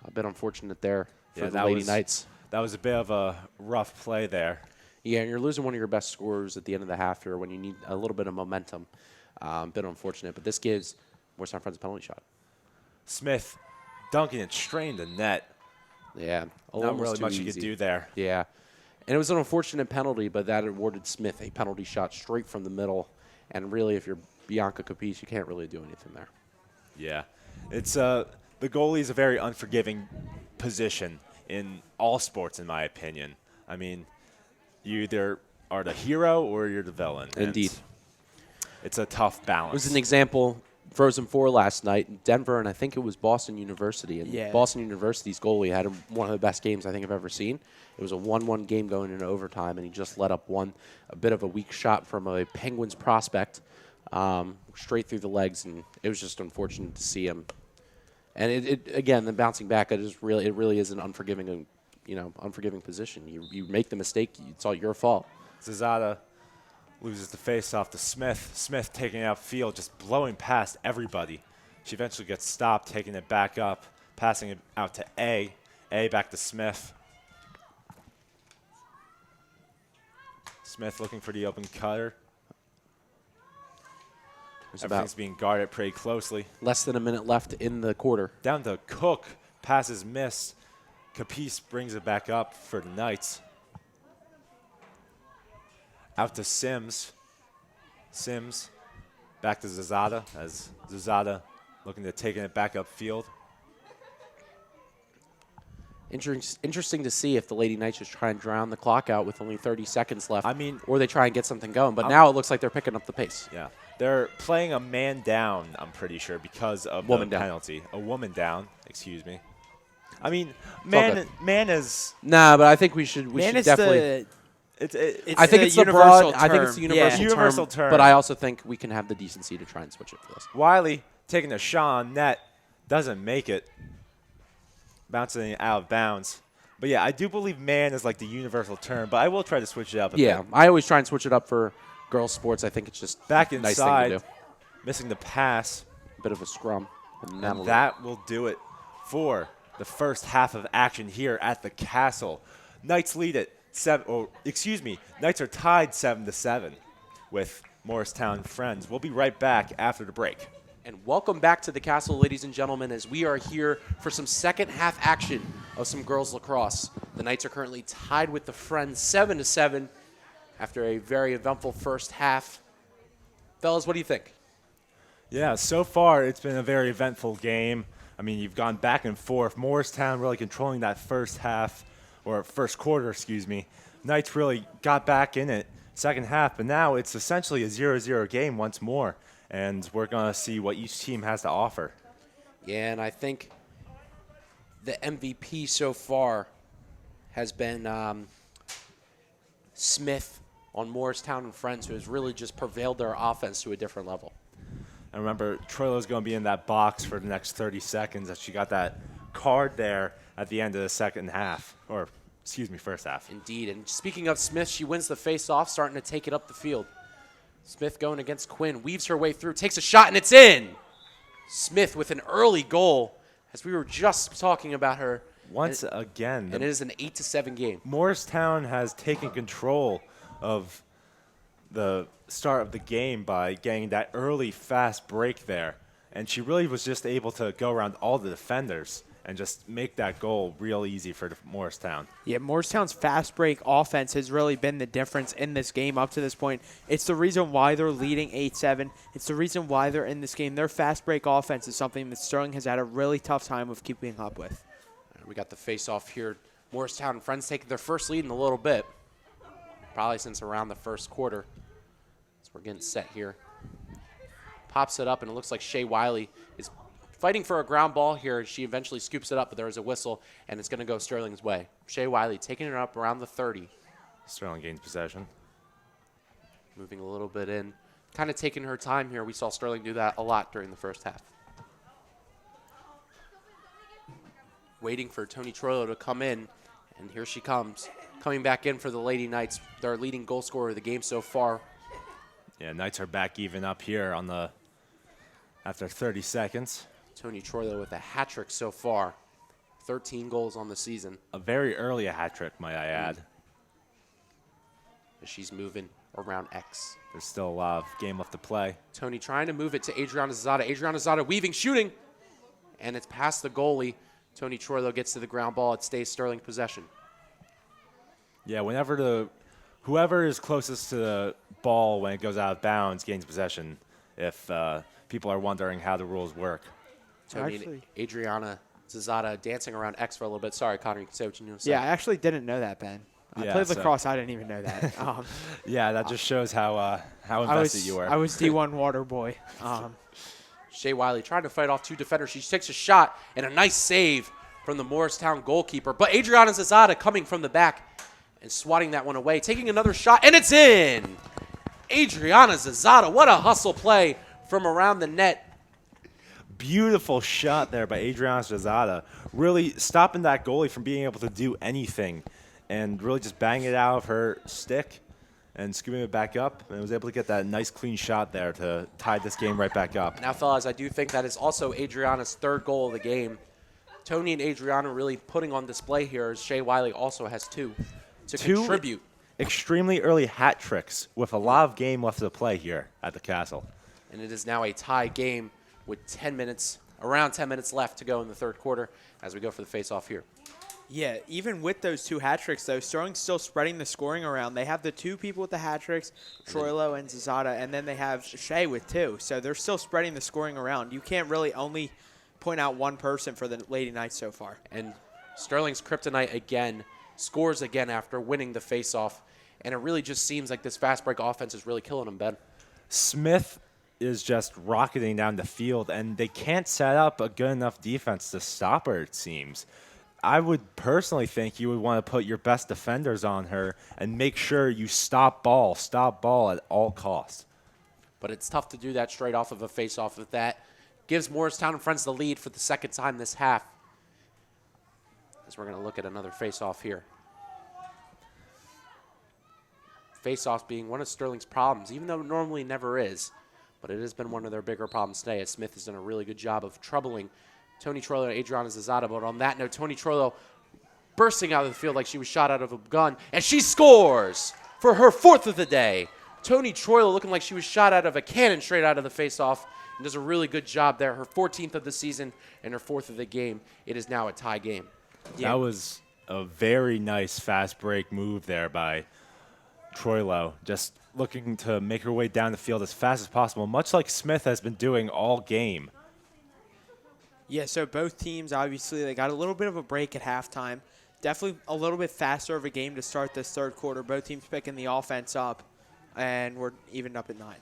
A bit unfortunate there for Yeah, the Lady Knights. That was a bit of a rough play there. Yeah, and you're losing one of your best scorers at the end of the half here when you need a little bit of momentum. Bit unfortunate, but this gives Moorestown Friends a penalty shot. Smith dunking it straight in the net. Yeah, Not almost really too much you easy. could do there. Yeah, and it was an unfortunate penalty, but that awarded Smith a penalty shot straight from the middle. And really, if you're Bianca Capice, you can't really do anything there. Yeah. It's the goalie is a very unforgiving position in all sports, in my opinion. I mean, you either are the hero or you're the villain. and Indeed. It's a tough balance. It was an example, Frozen 4 last night in Denver, and I think it was Boston University. And Yeah. Boston University's goalie had one of the best games I think I've ever seen. It was a 1-1 game going into overtime, and he just let up a bit of a weak shot from a Penguins prospect straight through the legs, and it was just unfortunate to see him. And it again, the bouncing back, it really is an unforgiving, unforgiving position. You make the mistake, it's all your fault. Zazada loses the face-off to Smith. Smith taking it outfield, just blowing past everybody. She eventually gets stopped, taking it back up, passing it out to A. A back to Smith. Smith looking for the open cutter. There's Everything's about being guarded pretty closely. less than a minute left in the quarter. Down to Cook. Passes missed. Capice brings it back up for the Knights. Out to Sims. Sims back to Zazada as Zazada looking to taking it back upfield. Interesting to see if the Lady Knights just try and drown the clock out with only 30 seconds left. I mean, or they try and get something going. But now it looks like they're picking up the pace. Yeah. They're playing a man down, I'm pretty sure, because of Woman the down. penalty. A woman down, excuse me. I mean, all man is Nah, but I think we should definitely. it's I think it's the broad. I think it's the universal, Universal term. But I also think we can have the decency to try and switch it for this. Wiley taking a shot on net, doesn't make it. Bouncing it out of bounds. But yeah, I do believe man is like the universal term, but I will try to switch it up a Yeah, bit. I always try and switch it up for girls' sports. I think it's just Back a nice inside, thing to do. missing the pass, Bit of a scrum. and that will do it for the first half of action here at the Castle. Knights lead it Knights are tied 7-7 with Moorestown Friends. We'll be right back after the break. And welcome back to the Castle, ladies and gentlemen, as we are here for some second half action of some girls lacrosse. The Knights are currently tied with the Friends 7-7 after a very eventful first half. Fellas, what do you think? Yeah, so far it's been a very eventful game. I mean, you've gone back and forth. Moorestown really controlling that first quarter, Knights really got back in it second half, but now it's essentially a 0-0 game once more, and we're going to see what each team has to offer. Yeah, and I think the MVP so far has been Smith on Moorestown and Friends, who has really just prevailed their offense to a different level. And remember, Troilo's going to be in that box for the next 30 seconds as she got that card there at the end of the first half. Indeed. And speaking of Smith, she wins the face-off, starting to take it up the field. Smith going against Quinn, weaves her way through, takes a shot, and it's in. Smith with an early goal, as we were just talking about her. Once again. And it is an 8-7 game. Moorestown has taken control of the start of the game by getting that early fast break there. And she really was just able to go around all the defenders and just make that goal real easy for Moorestown. Yeah, Moorestown's fast break offense has really been the difference in this game up to this point. It's the reason why they're leading 8-7. It's the reason why they're in this game. Their fast break offense is something that Sterling has had a really tough time of keeping up with. We got the face-off here. Moorestown and Friends taking their first lead in a little bit, probably since around the first quarter. So we're getting set here. Pops it up, and it looks like Shea Wiley is fighting for a ground ball here. She eventually scoops it up, but there is a whistle, and it's going to go Sterling's way. Shea Wiley taking it up around the 30. Sterling gains possession. Moving a little bit in. Kind of taking her time here. We saw Sterling do that a lot during the first half. Waiting for Tony Troilo to come in, and here she comes. Coming back in for the Lady Knights, their leading goal scorer of the game so far. Yeah, Knights are back even up here after 30 seconds. Tony Troilo with a hat trick so far. 13 goals on the season. A very early hat trick, might I add. She's moving around X. There's still a lot of game left to play. Tony trying to move it to Adriana Zada. Adriana Zada weaving, shooting, and it's past the goalie. Tony Troilo gets to the ground ball. It stays Sterling possession. Yeah, whoever is closest to the ball when it goes out of bounds gains possession, if people are wondering how the rules work. Tony and Adriana Zada dancing around X for a little bit. Sorry, Connor, you can say what you need to say. Yeah, I actually didn't know that, Ben. I played lacrosse. I didn't even know that. Yeah, that just shows how invested you were. I was D1 water boy. Shea Wiley trying to fight off two defenders. She takes a shot and a nice save from the Moorestown goalkeeper. But Adriana Zazada coming from the back and swatting that one away. Taking another shot, and it's in! Adriana Zazada, what a hustle play from around the net. Beautiful shot there by Adriana Zazada. Really stopping that goalie from being able to do anything and really just banging it out of her stick and scooping it back up, and was able to get that nice clean shot there to tie this game right back up. Now, fellas, I do think that is also Adriana's third goal of the game. Tony and Adriana really putting on display here, as Shea Wiley also has two to contribute. Extremely early hat tricks with a lot of game left to play here at the Castle. And it is now a tie game with around 10 minutes left to go in the third quarter as we go for the face-off here. Yeah, even with those two hat tricks, though, Sterling's still spreading the scoring around. They have the two people with the hat tricks, Troilo and Zazada, and then they have Shea with two. So they're still spreading the scoring around. You can't really only point out one person for the Lady Knights so far. And Sterling's kryptonite again, scores again after winning the face-off. And it really just seems like this fast break offense is really killing them, Ben. Smith is just rocketing down the field, and they can't set up a good enough defense to stop her, it seems. I would personally think you would want to put your best defenders on her and make sure you stop ball at all costs. But it's tough to do that straight off of a face-off. With that, gives Moorestown and Friends the lead for the second time this half. As we're going to look at another face-off here. Face-offs being one of Sterling's problems, even though it normally never is. But it has been one of their bigger problems today, as Smith has done a really good job of troubling Tony Troilo and Adriana Zazada. But on that note, Tony Troilo bursting out of the field like she was shot out of a gun, and she scores for her 4th of the day. Tony Troilo looking like she was shot out of a cannon straight out of the face-off, and does a really good job there. Her 14th of the season and her 4th of the game. It is now a tie game. That was a very nice fast break move there by Troilo, just looking to make her way down the field as fast as possible, much like Smith has been doing all game. Yeah, so both teams, obviously, they got a little bit of a break at halftime. Definitely a little bit faster of a game to start this third quarter. Both teams picking the offense up, and we're evened up at 9.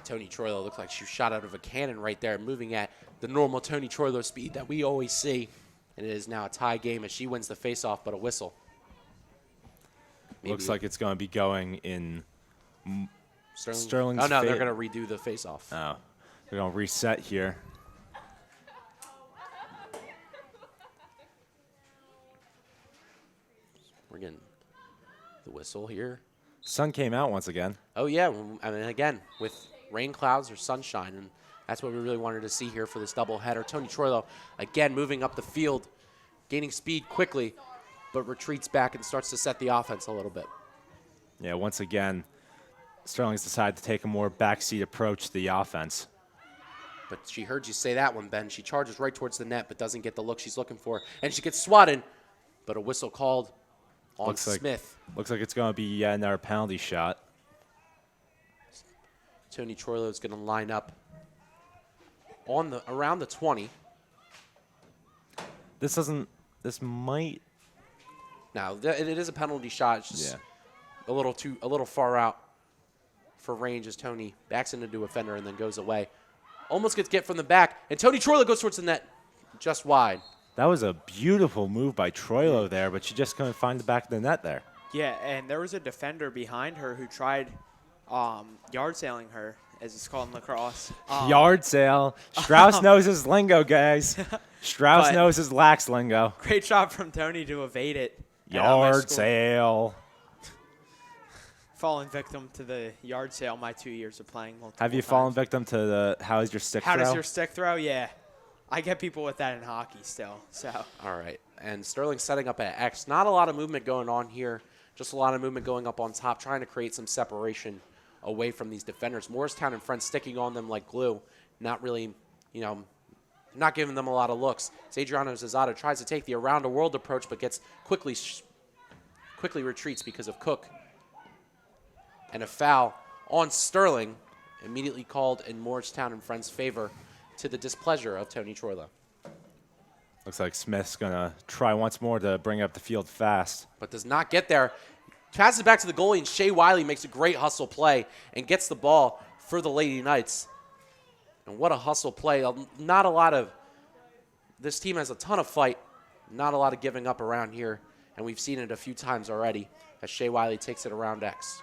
Tony Troilo looked like she was shot out of a cannon right there, moving at the normal Tony Troilo speed that we always see. And it is now a tie game as she wins the face-off, but a whistle. Maybe. Looks like it's going to be going in Sterling's Oh, no, they're favor. going to redo the face-off. Oh, they're going to reset here. We're getting the whistle here. Sun came out once again. Oh, yeah. I mean, again, with rain clouds or sunshine, and that's what we really wanted to see here for this doubleheader. Tony Troilo, again, moving up the field, gaining speed quickly, but retreats back and starts to set the offense a little bit. Yeah, once again, Sterling's decided to take a more backseat approach to the offense. But she heard you say that one, Ben. She charges right towards the net, but doesn't get the look she's looking for. And she gets swatted, but a whistle called on Smith. Looks like it's going to be yet another penalty shot. Tony Troilo is going to line up on around the 20. This might. Now, it is a penalty shot. It's just a little far out for range as Tony backs into a defender and then goes away. Almost gets from the back, and Tony Troilo goes towards the net, just wide. That was a beautiful move by Troilo there, but she just couldn't find the back of the net there. Yeah, and there was a defender behind her who tried yard sailing her, as it's called in lacrosse. Yard sale. Strauss knows his lingo, guys. Strauss knows his lax lingo. Great shot from Tony to evade it. Yard sale. Fallen victim to the yard sale my 2 years of playing multiple Have you times. fallen victim to the how is your stick How throw? does your stick throw? Yeah. I get people with that in hockey still. So All right, and Sterling setting up at X. Not a lot of movement going on here. Just a lot of movement going up on top, trying to create some separation away from these defenders. Moorestown and friends sticking on them like glue. Not really, not giving them a lot of looks. Adriana Zazada tries to take the around the world approach, but gets quickly retreats because of Cook. And a foul on Sterling, immediately called in Moorestown and friends' favor to the displeasure of Tony Troilo. Looks like Smith's going to try once more to bring up the field fast. But does not get there. Passes back to the goalie, and Shea Wiley makes a great hustle play and gets the ball for the Lady Knights. And what a hustle play. Not a lot of – this team has a ton of fight, not a lot of giving up around here, and we've seen it a few times already as Shea Wiley takes it around X.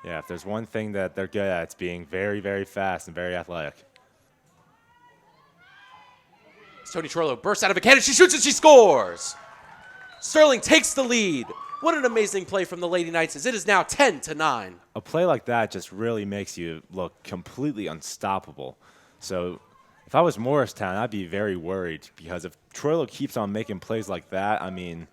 Yeah, if there's one thing that they're good at, it's being very, very fast and very athletic. Tony Troilo bursts out of a cannon. She shoots and she scores. Sterling takes the lead. What an amazing play from the Lady Knights as it is now 10-9. A play like that just really makes you look completely unstoppable. So if I was Morristown, I'd be very worried because if Troilo keeps on making plays like that, I mean,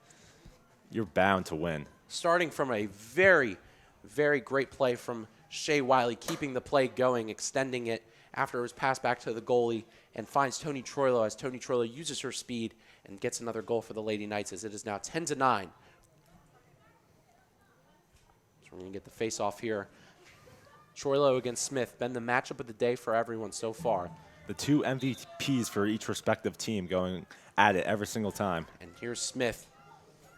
you're bound to win. Starting from a very, very great play from Shea Wiley, keeping the play going, extending it after it was passed back to the goalie, and finds Tony Troilo as Tony Troilo uses her speed and gets another goal for the Lady Knights as it is now 10-9. So we're going to get the face-off here. Troilo against Smith, been the matchup of the day for everyone so far. The two MVPs for each respective team going at it every single time. And here's Smith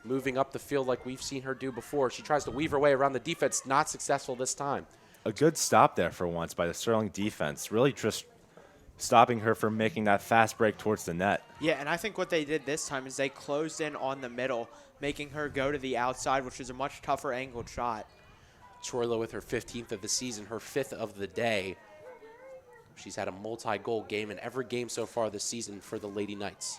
moving up the field like we've seen her do before. She tries to weave her way around the defense, not successful this time. A good stop there for once by the Sterling defense, really just stopping her from making that fast break towards the net. yeah, and I think what they did this time is they closed in on the middle, making her go to the outside, which is a much tougher angled shot. Troilo with her 15th of the season, her 5th of the day. She's had a multi-goal game in every game so far this season for the Lady Knights.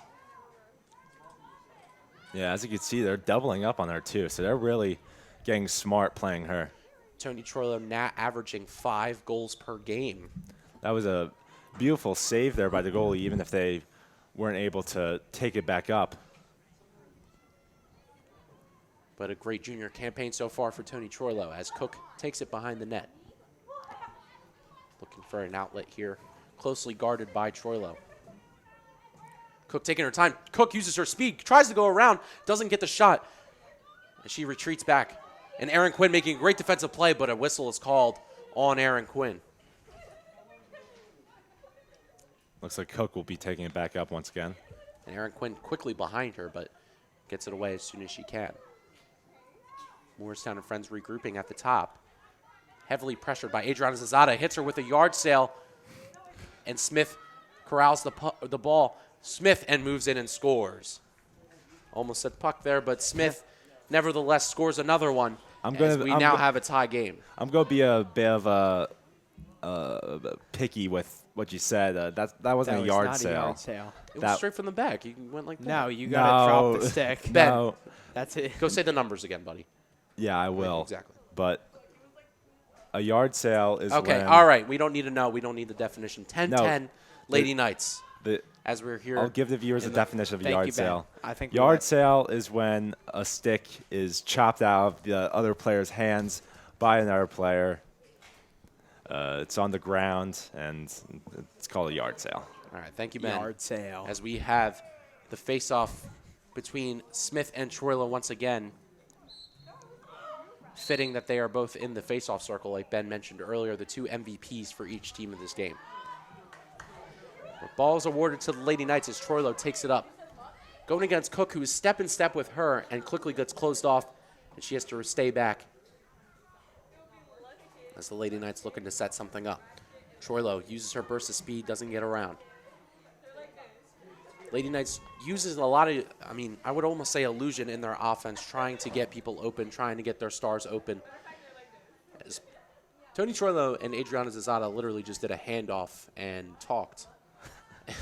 Yeah, as you can see, they're doubling up on her too, so they're really getting smart playing her. Tony Troilo now averaging 5 goals per game. That was a beautiful save there by the goalie, even if they weren't able to take it back up. But a great junior campaign so far for Tony Troilo as Cook takes it behind the net. Looking for an outlet here, closely guarded by Troilo. Cook taking her time. Cook uses her speed, tries to go around, doesn't get the shot. And she retreats back. And Aaron Quinn making a great defensive play, but a whistle is called on Aaron Quinn. Looks like Cook will be taking it back up once again. And Aaron Quinn quickly behind her, but gets it away as soon as she can. Moorestown and friends regrouping at the top. Heavily pressured by Adriana Zazada. Hits her with a yard sail. And Smith corrals the ball. Smith and moves in and scores. Almost said puck there, but Smith nevertheless scores another one. We now have a tie game. I'm going to be a bit of picky with what you said. That wasn't a yard sale. It was straight from the back. You went like that. No, you got to drop the stick. Ben, No. That's it. go say the numbers again, buddy. Yeah, I will. Exactly. But a yard sale is Okay, when all right. We don't need to know. We don't need the definition. 10-10 Lady Knights. As we're here. I'll give the viewers a definition of a Thank yard you, Ben. sale. I think Yard sale is when a stick is chopped out of the other player's hands by another player. It's on the ground, and it's called a yard sale. All right, thank you, Ben. Yard sale. As we have the face-off between Smith and Troilo once again. Fitting that they are both in the face-off circle, like Ben mentioned earlier, the two MVPs for each team in this game. The ball is awarded to the Lady Knights as Troilo takes it up. Going against Cook, who is step in step with her and quickly gets closed off, and she has to stay back. As the Lady Knights looking to set something up. Troilo uses her burst of speed, doesn't get around. Lady Knights uses a lot of, I would almost say illusion in their offense, trying to get people open, trying to get their stars open. As Tony Troilo and Adriana Zazada literally just did a handoff and talked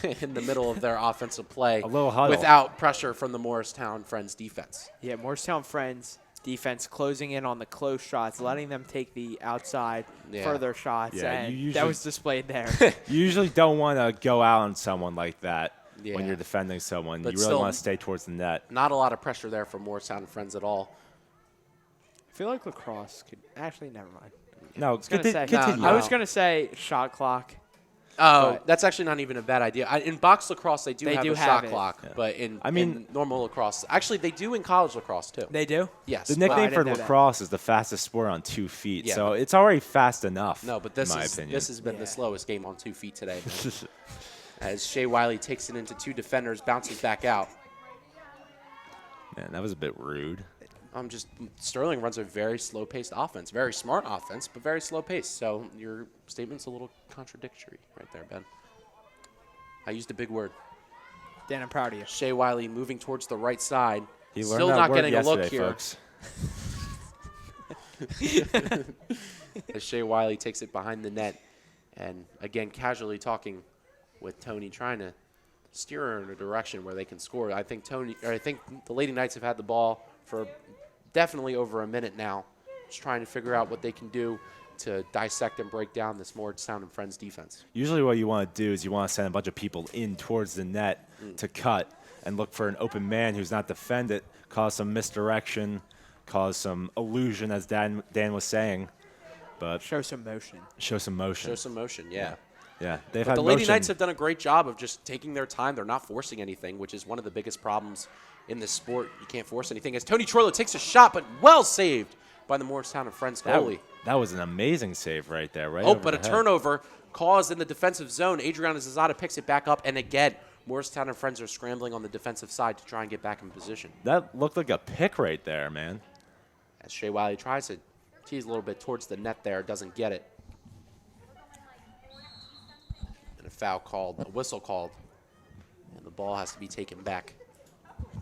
in the middle of their offensive play. A little huddle. Without pressure from the Morristown Friends defense. Yeah, Moorestown Friends defense closing in on the close shots, letting them take the outside further shots, Yeah, and that was displayed there. You usually don't want to go out on someone like that when Yeah. you're defending someone. But You really still- want to stay towards the net. Not a lot of pressure there for Morristown Friends at all. I feel like Lacrosse could actually never mind. No, Continue. continue. I was gonna say shot clock. Oh, But- that's actually not even a bad idea. In box lacrosse, they do have a shot it. clock, but in normal lacrosse, actually they do in college lacrosse too. They do. Yes. The but- nickname I for didn't know that. lacrosse is the fastest sport on 2 feet, Yeah, so but- it's already fast enough. No, but in my opinion. this has been the Yeah. slowest game on 2 feet today. As Shea Wiley takes it into two defenders, bounces back out. Man, that was a bit rude. Sterling runs a very slow-paced offense, very smart offense, but very slow-paced. So your statement's a little contradictory right there, Ben. I used a big word. Dan, I'm proud of you. Shea Wiley moving towards the right side. He learned Still that not word getting a look yesterday, here. folks. As Shea Wiley takes it behind the net, and again casually talking with Tony, trying to steer her in a direction where they can score. I think the Lady Knights have had the ball for definitely over a minute now, just trying to figure out what they can do to dissect and break down this Moorestown and Friends defense. Usually what you want to do is you want to send a bunch of people in towards the net to cut and look for an open man who's not defended, cause some misdirection, cause some illusion, as Dan was saying. But Show some motion. show some motion. Show some motion, yeah. Yeah, they've But had the Lady motion. Knights have done a great job of just taking their time. They're not forcing anything, which is one of the biggest problems in this sport. You can't force anything. As Tony Troilo takes a shot, but well saved by the Moorestown and Friends goalie. That was an amazing save right there. Right. Oh, over but a the head. turnover caused in the defensive zone. Adriana Zazada picks it back up, and again, Moorestown and Friends are scrambling on the defensive side to try and get back in position. That looked like a pick right there, man. As Shea Wiley tries to tease a little bit towards the net there, doesn't get it. And a foul called, a whistle called, and the ball has to be taken back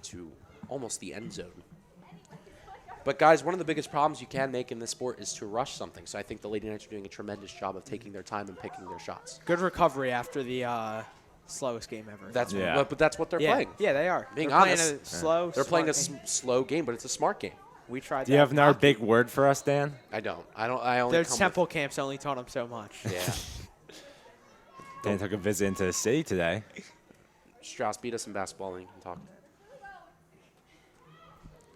to almost the end zone. But guys, one of the biggest problems you can make in this sport is to rush something. So I think the Lady Knights are doing a tremendous job of taking their time and picking their shots. Good recovery after the slowest game ever. But that's what they're playing. Yeah, they are. Being They're honest, playing a slow. They're playing a smart game. slow game, but it's a smart game. We tried. Do you have another big word for us, Dan? I don't. I only Their come with- temple camps only taught them so much. Yeah. Dan took a visit into the city today. Strauss, beat us in basketball and you can talk.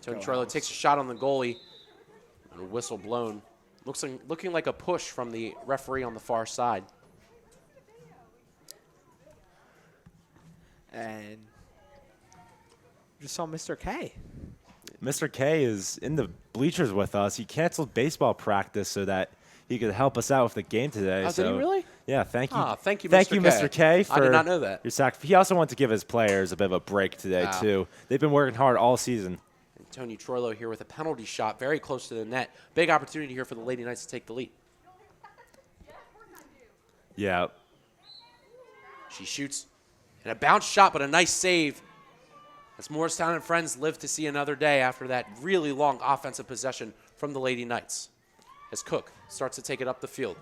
Tony Troilo takes a shot on the goalie. And a whistle blown. Looking like a push from the referee on the far side. And just saw Mr. K. Mr. K is in the bleachers with us. He canceled baseball practice so that he could help us out with the game today. Oh, did he really? Yeah, thank you. Thank you, Thank Mr. you, K. Mr. K, for I did not know that. your sacrifice. He also wanted to give his players a bit of a break today, too. They've been working hard all season. And Tony Troilo here with a penalty shot very close to the net. Big opportunity here for the Lady Knights to take the lead. Yeah. She shoots. And a bounce shot, but a nice save. As Moorestown and friends live to see another day after that really long offensive possession from the Lady Knights. As Cook starts to take it up the field.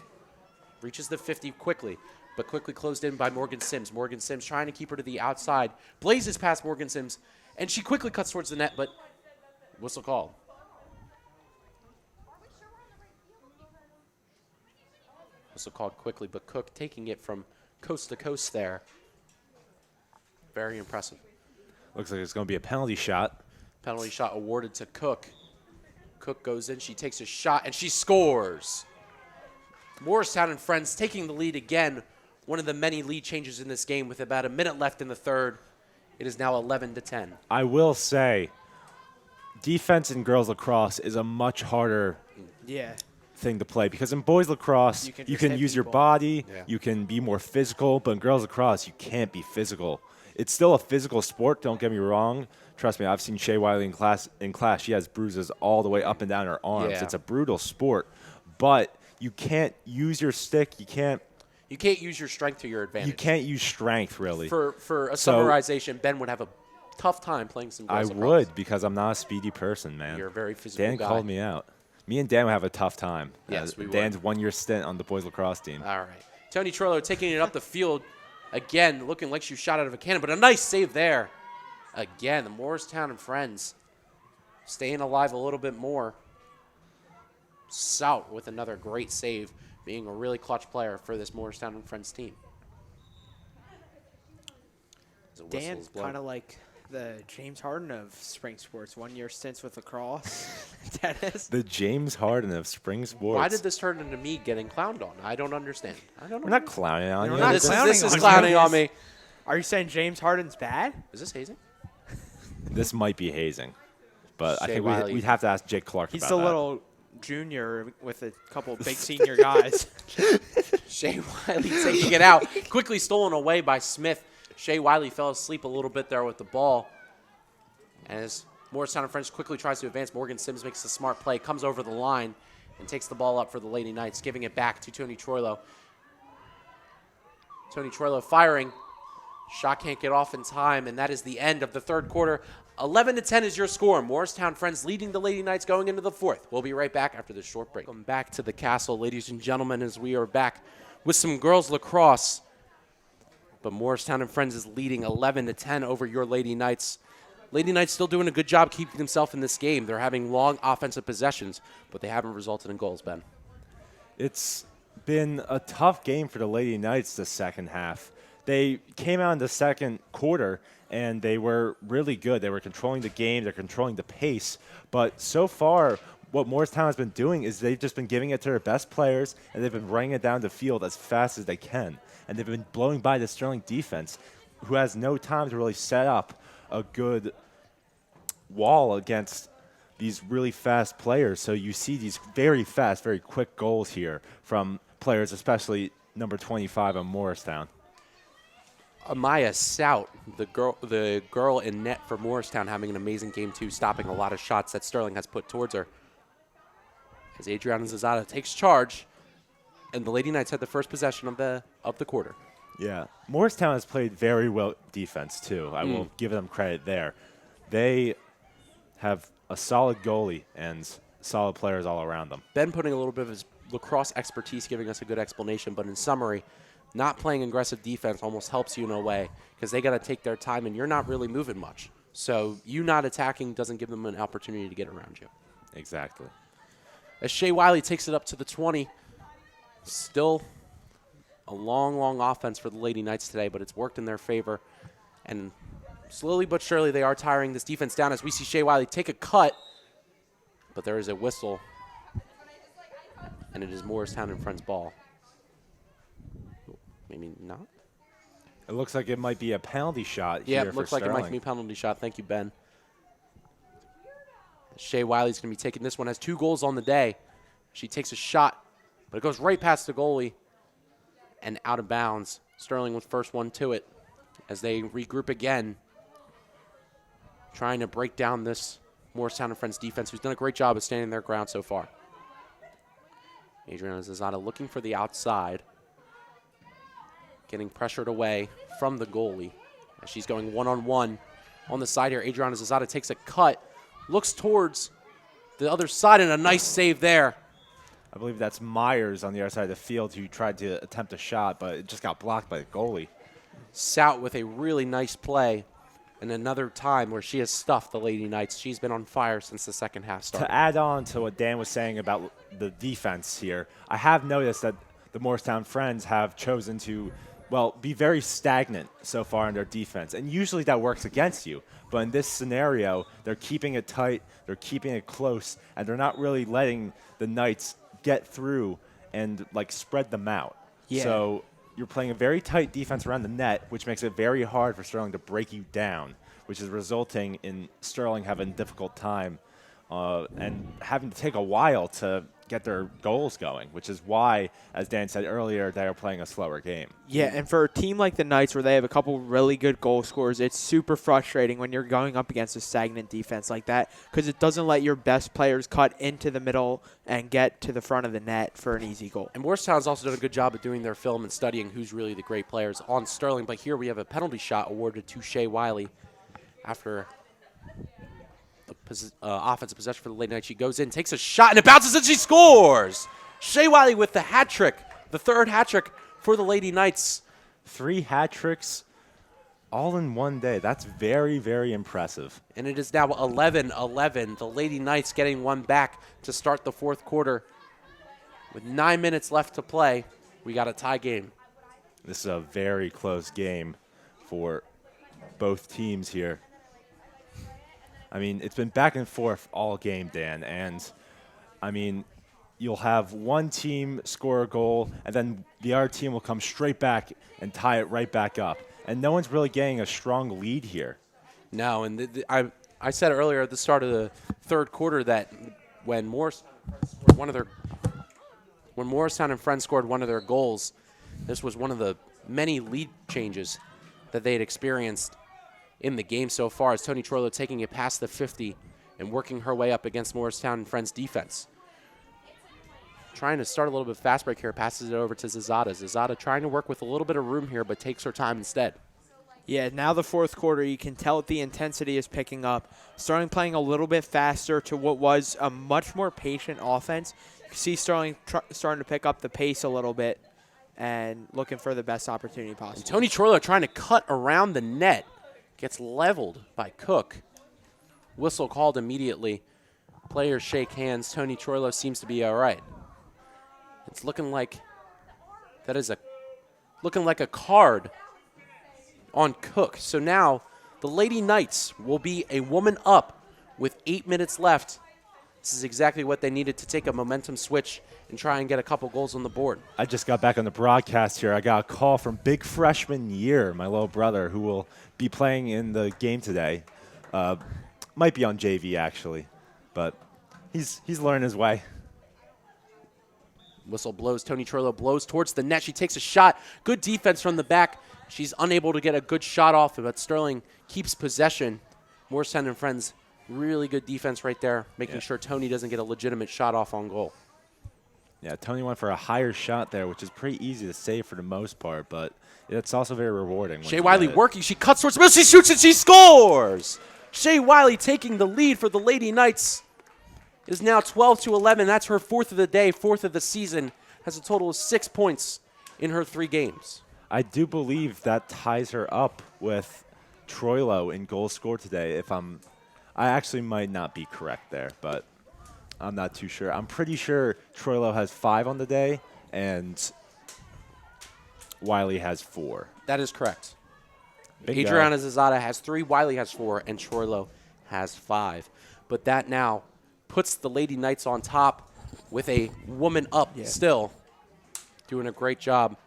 Reaches the 50 quickly, but quickly closed in by Morgan Sims. Morgan Sims trying to keep her to the outside. Blazes past Morgan Sims, and she quickly cuts towards the net, but whistle called. Whistle called quickly, but Cook taking it from coast to coast there. Very impressive. Looks like it's going to be a penalty shot. Penalty shot awarded to Cook. Cook goes in, she takes a shot, and she scores. Moorestown and friends taking the lead again. One of the many lead changes in this game with about a minute left in the third. It is now 11-10. I will say, defense in girls lacrosse is a much harder thing to play because in boys lacrosse, you can use your body, you can be more physical, but in girls lacrosse, you can't be physical. It's still a physical sport, don't get me wrong. Trust me, I've seen Shay Wiley in class. She has bruises all the way up and down her arms. Yeah. It's a brutal sport, but you can't use your stick. You can't use your strength to your advantage. You can't use strength, really. For a summarization, Ben would have a tough time playing some girls lacrosse. would, because I'm not a speedy person, man. You're a very physical Dan guy. called me out. Me and Dan would have a tough time. Yes, we would. Dan's 1 year stint on the boys lacrosse team. All right. Tony Troilo taking it up the field. Again, looking like she shot out of a cannon, but a nice save there. Again, the Moorestown and friends staying alive a little bit more. Sout with another great save, being a really clutch player for this Moorestown and friends team. Dan, kind of like the James Harden of spring sports. 1 year stints with lacrosse, tennis. The James Harden of spring sports. Why did this turn into me getting clowned on? I don't understand. We're not clowning on you. not This clowning is on you. clowning on me. Are you saying James Harden's bad? Is this hazing? This might be hazing, but I Shay think Wiley. we'd have to ask Jake Clark He's about the that. little junior with a couple big senior guys. Shay Wiley taking it out. Quickly stolen away by Smith. Shay Wiley fell asleep a little bit there with the ball. As Moorestown and Friends quickly tries to advance, Morgan Sims makes a smart play, comes over the line, and takes the ball up for the Lady Knights, giving it back to Tony Troilo. Tony Troilo firing. Shot can't get off in time, and that is the end of the third quarter. 11-10 is your score. Moorestown Friends leading the Lady Knights going into the fourth. We'll be right back after this short break. Welcome back to the castle, ladies and gentlemen, as we are back with some girls lacrosse. But Moorestown and Friends is leading 11-10 over your Lady Knights. Lady Knights still doing a good job keeping themselves in this game. They're having long offensive possessions, but they haven't resulted in goals, Ben. It's been a tough game for the Lady Knights the second half. They came out in the second quarter, and they were really good. They were controlling the game. They're controlling the pace. But so far, what Moorestown has been doing is they've just been giving it to their best players, and they've been running it down the field as fast as they can. And they've been blowing by the Sterling defense, who has no time to really set up a good wall against these really fast players. So you see these very fast, very quick goals here from players, especially number 25 on Moorestown. Amaya Sout, the girl in net for Moorestown, having an amazing game too, stopping a lot of shots that Sterling has put towards her. As Adriana Zazada takes charge, and the Lady Knights had the first possession of the quarter. Yeah, Moorestown has played very well defense too. I will give them credit there. They have a solid goalie and solid players all around them. Ben putting a little bit of his lacrosse expertise, giving us a good explanation, but in summary, not playing aggressive defense almost helps you in a way because they got to take their time and you're not really moving much. So you not attacking doesn't give them an opportunity to get around you. Exactly. As Shay Wiley takes it up to the 20, still a long, long offense for the Lady Knights today, but it's worked in their favor. And slowly but surely they are tiring this defense down as we see Shea Wiley take a cut. But there is a whistle. And it is Moorestown and Friends ball. Maybe not. It looks like it might be a penalty shot Yeah, here it for looks like it Sterling. might be a penalty shot. Thank you, Ben. Shea Wiley's going to be taking this one. Has 2 goals on the day. She takes a shot, but it goes right past the goalie and out of bounds. Sterling with first one to it as they regroup again, trying to break down this Moorestown and Friends defense, who's done a great job of standing their ground so far. Adriana Zazada looking for the outside, getting pressured away from the goalie as she's going one-on-one on the side here. Adriana Zazada takes a cut, looks towards the other side, and a nice save there. I believe that's Myers on the other side of the field who tried to attempt a shot, but it just got blocked by the goalie. Sout with a really nice play, and another time where she has stuffed the Lady Knights. She's been on fire since the second half started. To add on to what Dan was saying about the defense here, I have noticed that the Moorestown Friends have chosen to, well, be very stagnant so far in their defense. And usually that works against you. But in this scenario, they're keeping it tight, they're keeping it close, and they're not really letting the Knights get through and, like, spread them out. Yeah. So you're playing a very tight defense around the net, which makes it very hard for Sterling to break you down, which is resulting in Sterling having a difficult time and having to take a while to get their goals going, which is why, as Dan said earlier, they are playing a slower game. Yeah, and for a team like the Knights where they have a couple really good goal scorers, it's super frustrating when you're going up against a stagnant defense like that because it doesn't let your best players cut into the middle and get to the front of the net for an easy goal. And Moorestown's also done a good job of doing their film and studying who's really the great players on Sterling. But here we have a penalty shot awarded to Shea Wiley after the offensive possession for the Lady Knights. She goes in, takes a shot, and it bounces, and she scores! Shea Wiley with the hat trick, the third hat trick for the Lady Knights. 3 hat tricks all in one day. That's very, very impressive. And it is now 11-11. The Lady Knights getting one back to start the fourth quarter. With 9 minutes left to play, we got a tie game. This is a very close game for both teams here. I mean, it's been back and forth all game, Dan, and I mean, you'll have one team score a goal, and then the other team will come straight back and tie it right back up. And no one's really getting a strong lead here. No, and I said earlier at the start of the third quarter that when Moorestown and Friends scored one of their goals, this was one of the many lead changes that they had experienced in the game so far, as Tony Troilo taking it past the 50 and working her way up against Moorestown and Friends defense. Trying to start a little bit fast break here, passes it over to Zazada. Zazada trying to work with a little bit of room here, but takes her time instead. Yeah, now the fourth quarter, you can tell the intensity is picking up. Sterling playing a little bit faster to what was a much more patient offense. You can see Sterling starting to pick up the pace a little bit and looking for the best opportunity possible. And Tony Troilo trying to cut around the net. Gets leveled by Cook. Whistle called immediately. Players shake hands. Tony Troilo seems to be all right. It's looking like looking like a card on Cook. So now the Lady Knights will be a woman up with 8 minutes left. This is exactly what they needed to take a momentum switch and try and get a couple goals on the board. I just got back on the broadcast here. I got a call from Big Freshman Year, my little brother, who will be playing in the game today. Might be on JV, actually, but he's learning his way. Whistle blows. Tony Troilo blows towards the net. She takes a shot. Good defense from the back. She's unable to get a good shot off, but Sterling keeps possession. Moorestown and Friends, really good defense right there, making sure Tony doesn't get a legitimate shot off on goal. Yeah, Tony went for a higher shot there, which is pretty easy to save for the most part, but it's also very rewarding. Shea Wiley working. She cuts towards the middle. She shoots and she scores! Shea Wiley taking the lead for the Lady Knights. It is now 12-11. That's her fourth of the day, fourth of the season. Has a total of 6 points in her 3 games. I do believe that ties her up with Troilo in goals scored today. I actually might not be correct there, but I'm not too sure. I'm pretty sure Troilo has 5 on the day, and Wiley has 4. That is correct. Bingo. Adriana Zazada has 3, Wiley has 4, and Troilo has 5. But that now puts the Lady Knights on top with a woman up still. Doing a great job.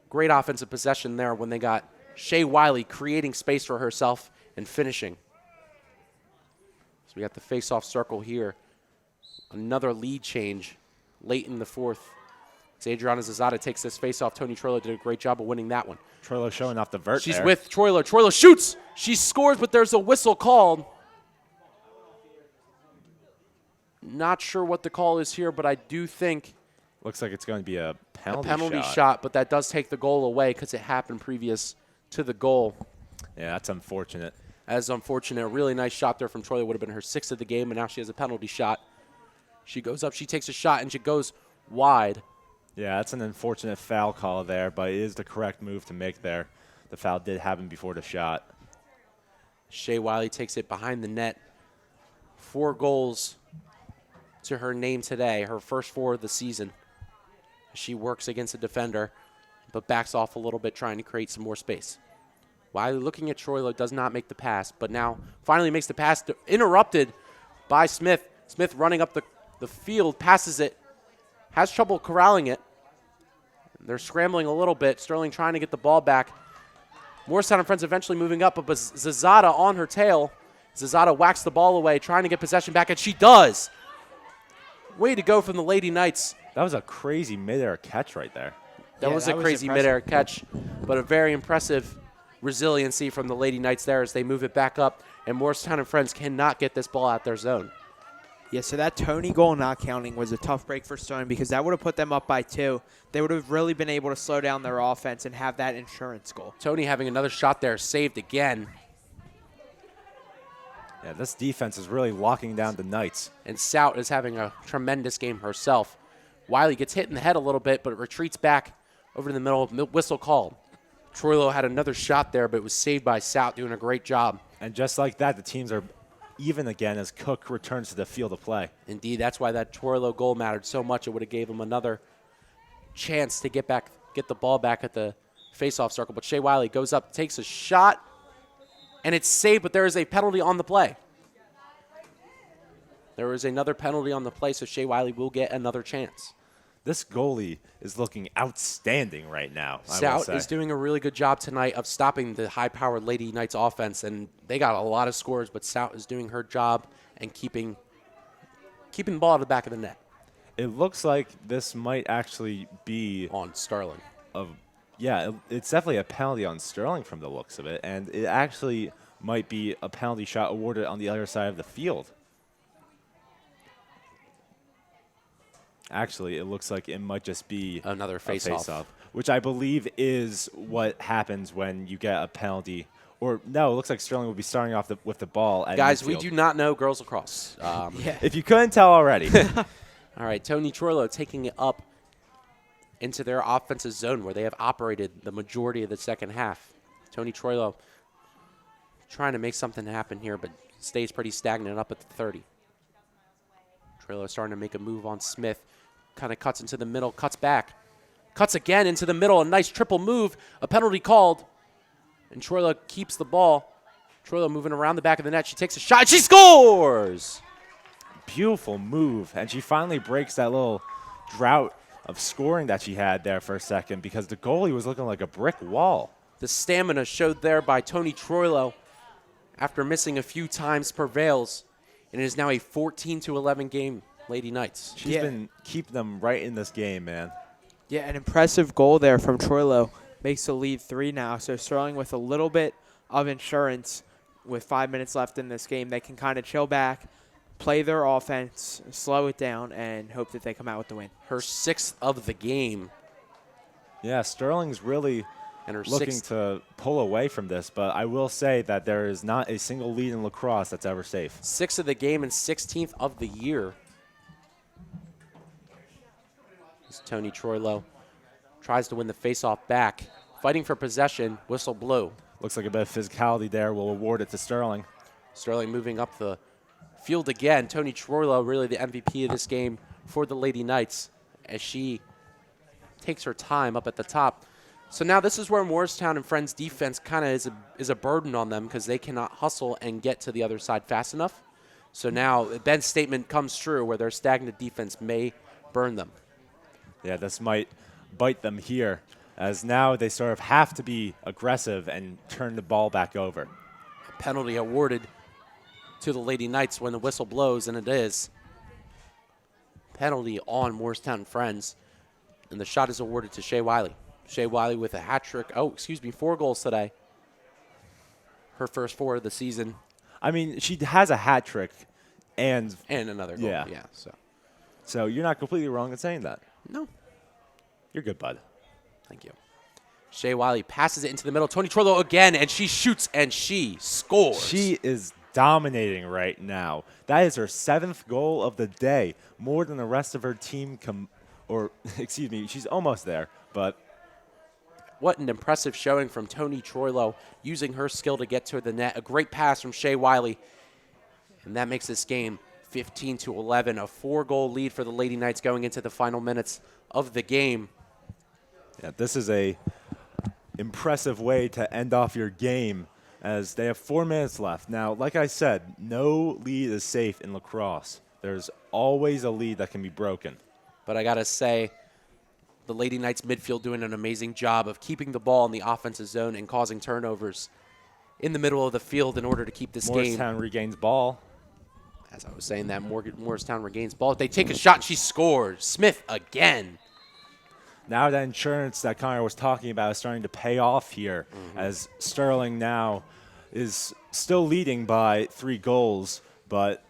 Great offensive possession there when they got Shea Wiley creating space for herself and finishing. So we got the face-off circle here. Another lead change late in the fourth. As Adriana Zazada takes this face-off, Tony Troilo did a great job of winning that one. Troilo showing off the vert She's there. with Troilo. Troilo shoots. She scores, but there's a whistle called. Not sure what the call is here, but I do think Looks like it's going to be a penalty, penalty shot, but that does take the goal away because it happened previous to the goal. Yeah, that's unfortunate. As unfortunate. A really nice shot there from Troilo. Would have been her 6th of the game, and now she has a penalty shot. She goes up, she takes a shot, and she goes wide. Yeah, that's an unfortunate foul call there, but it is the correct move to make there. The foul did happen before the shot. Shea Wiley takes it behind the net. 4 goals to her name today, her first 4 of the season. She works against a defender, but backs off a little bit, trying to create some more space. Wiley looking at Troilo, does not make the pass, but now finally makes the pass, interrupted by Smith. Smith running up the field, passes it, has trouble corralling it. They're scrambling a little bit. Sterling trying to get the ball back. Moorestown and friends eventually moving up, but Zazada on her tail. Zazada whacks the ball away, trying to get possession back, and she does. Way to go from the Lady Knights. That was a crazy midair catch right there. That was a crazy midair catch, but a very impressive resiliency from the Lady Knights there as they move it back up, and Moorestown and friends cannot get this ball out their zone. Yeah, so that Tony goal not counting was a tough break for Sterling because that would have put them up by 2. They would have really been able to slow down their offense and have that insurance goal. Tony having another shot there, saved again. Yeah, this defense is really locking down the Knights. And Sout is having a tremendous game herself. Wiley gets hit in the head a little bit, but it retreats back over to the middle. Whistle called. Troilo had another shot there, but it was saved by Sout, doing a great job. And just like that, the teams are even again as Cook returns to the field of play. Indeed, that's why that Troilo goal mattered so much. It would have gave him another chance to get the ball back at the face-off circle. But Shea Wiley goes up, takes a shot, and it's saved, but there is a penalty on the play. There is another penalty on the play, so Shea Wiley will get another chance. This goalie is looking outstanding right now, I will Sout say. is doing a really good job tonight of stopping the high-powered Lady Knights offense, and they got a lot of scores, but Sout is doing her job and keeping the ball at the back of the net. It looks like this might actually be On Sterling. it's definitely a penalty on Sterling from the looks of it, and it actually might be a penalty shot awarded on the other side of the field. Actually, it looks like it might just be Another a face-off. which I believe is what happens when you get a penalty. Or no, it looks like Sterling will be starting off with the ball at Guys, midfield. we do not know girls lacrosse. If you couldn't tell already. All right, Tony Troilo taking it up into their offensive zone where they have operated the majority of the second half. Tony Troilo trying to make something happen here, but stays pretty stagnant up at the 30. Troilo starting to make a move on Smith. Kind of cuts into the middle, cuts back. Cuts again into the middle, a nice triple move, a penalty called. And Troilo keeps the ball. Troilo moving around the back of the net. She takes a shot, and she scores! Beautiful move. And she finally breaks that little drought of scoring that she had there for a second because the goalie was looking like a brick wall. The stamina showed there by Tony Troilo after missing a few times prevails. And it is now a 14-11 game, Lady Knights. She's been keeping them right in this game, man. Yeah, an impressive goal there from Troilo makes the lead 3 now. So Sterling with a little bit of insurance with 5 minutes left in this game. They can kind of chill back, play their offense, slow it down, and hope that they come out with the win. Her 6th of the game. Yeah, Sterling's really And her looking 6th. to pull away from this, but I will say that there is not a single lead in lacrosse that's ever safe. 6th of the game and 16th of the year. As Tony Troilo tries to win the faceoff back. Fighting for possession, whistle blew. Looks like a bit of physicality there. We'll award it to Sterling. Sterling moving up the field again. Tony Troilo really the MVP of this game for the Lady Knights as she takes her time up at the top. So now this is where Moorestown and Friends defense kind of is a burden on them because they cannot hustle and get to the other side fast enough. So now Ben's statement comes true where their stagnant defense may burn them. Yeah, this might bite them here, as now they sort of have to be aggressive and turn the ball back over. Penalty awarded to the Lady Knights when the whistle blows, and it is. Penalty on Moorestown and Friends, and the shot is awarded to Shea Wiley. Shea Wiley with a hat trick. 4 goals today. Her first 4 of the season. I mean, she has a hat trick and another goal. Yeah. So you're not completely wrong in saying that. No. You're good, bud. Thank you. Shea Wiley passes it into the middle. Tony Trollo again, and she shoots and she scores. She is dominating right now. That is her 7th goal of the day, more than the rest of her team excuse me, she's almost there, but what an impressive showing from Tony Troilo, using her skill to get to the net. A great pass from Shea Wiley, and that makes this game 15-11, a 4-goal lead for the Lady Knights going into the final minutes of the game. Yeah, this is a impressive way to end off your game, as they have 4 minutes left. Now, like I said, no lead is safe in lacrosse. There's always a lead that can be broken. But I got to say, the Lady Knights midfield doing an amazing job of keeping the ball in the offensive zone and causing turnovers in the middle of the field in order to keep this game. Moorestown regains ball. As I was saying, that Moorestown regains ball. They take a shot, and she scores. Smith again. Now that insurance that Connor was talking about is starting to pay off here, as Sterling now is still leading by 3 goals, but,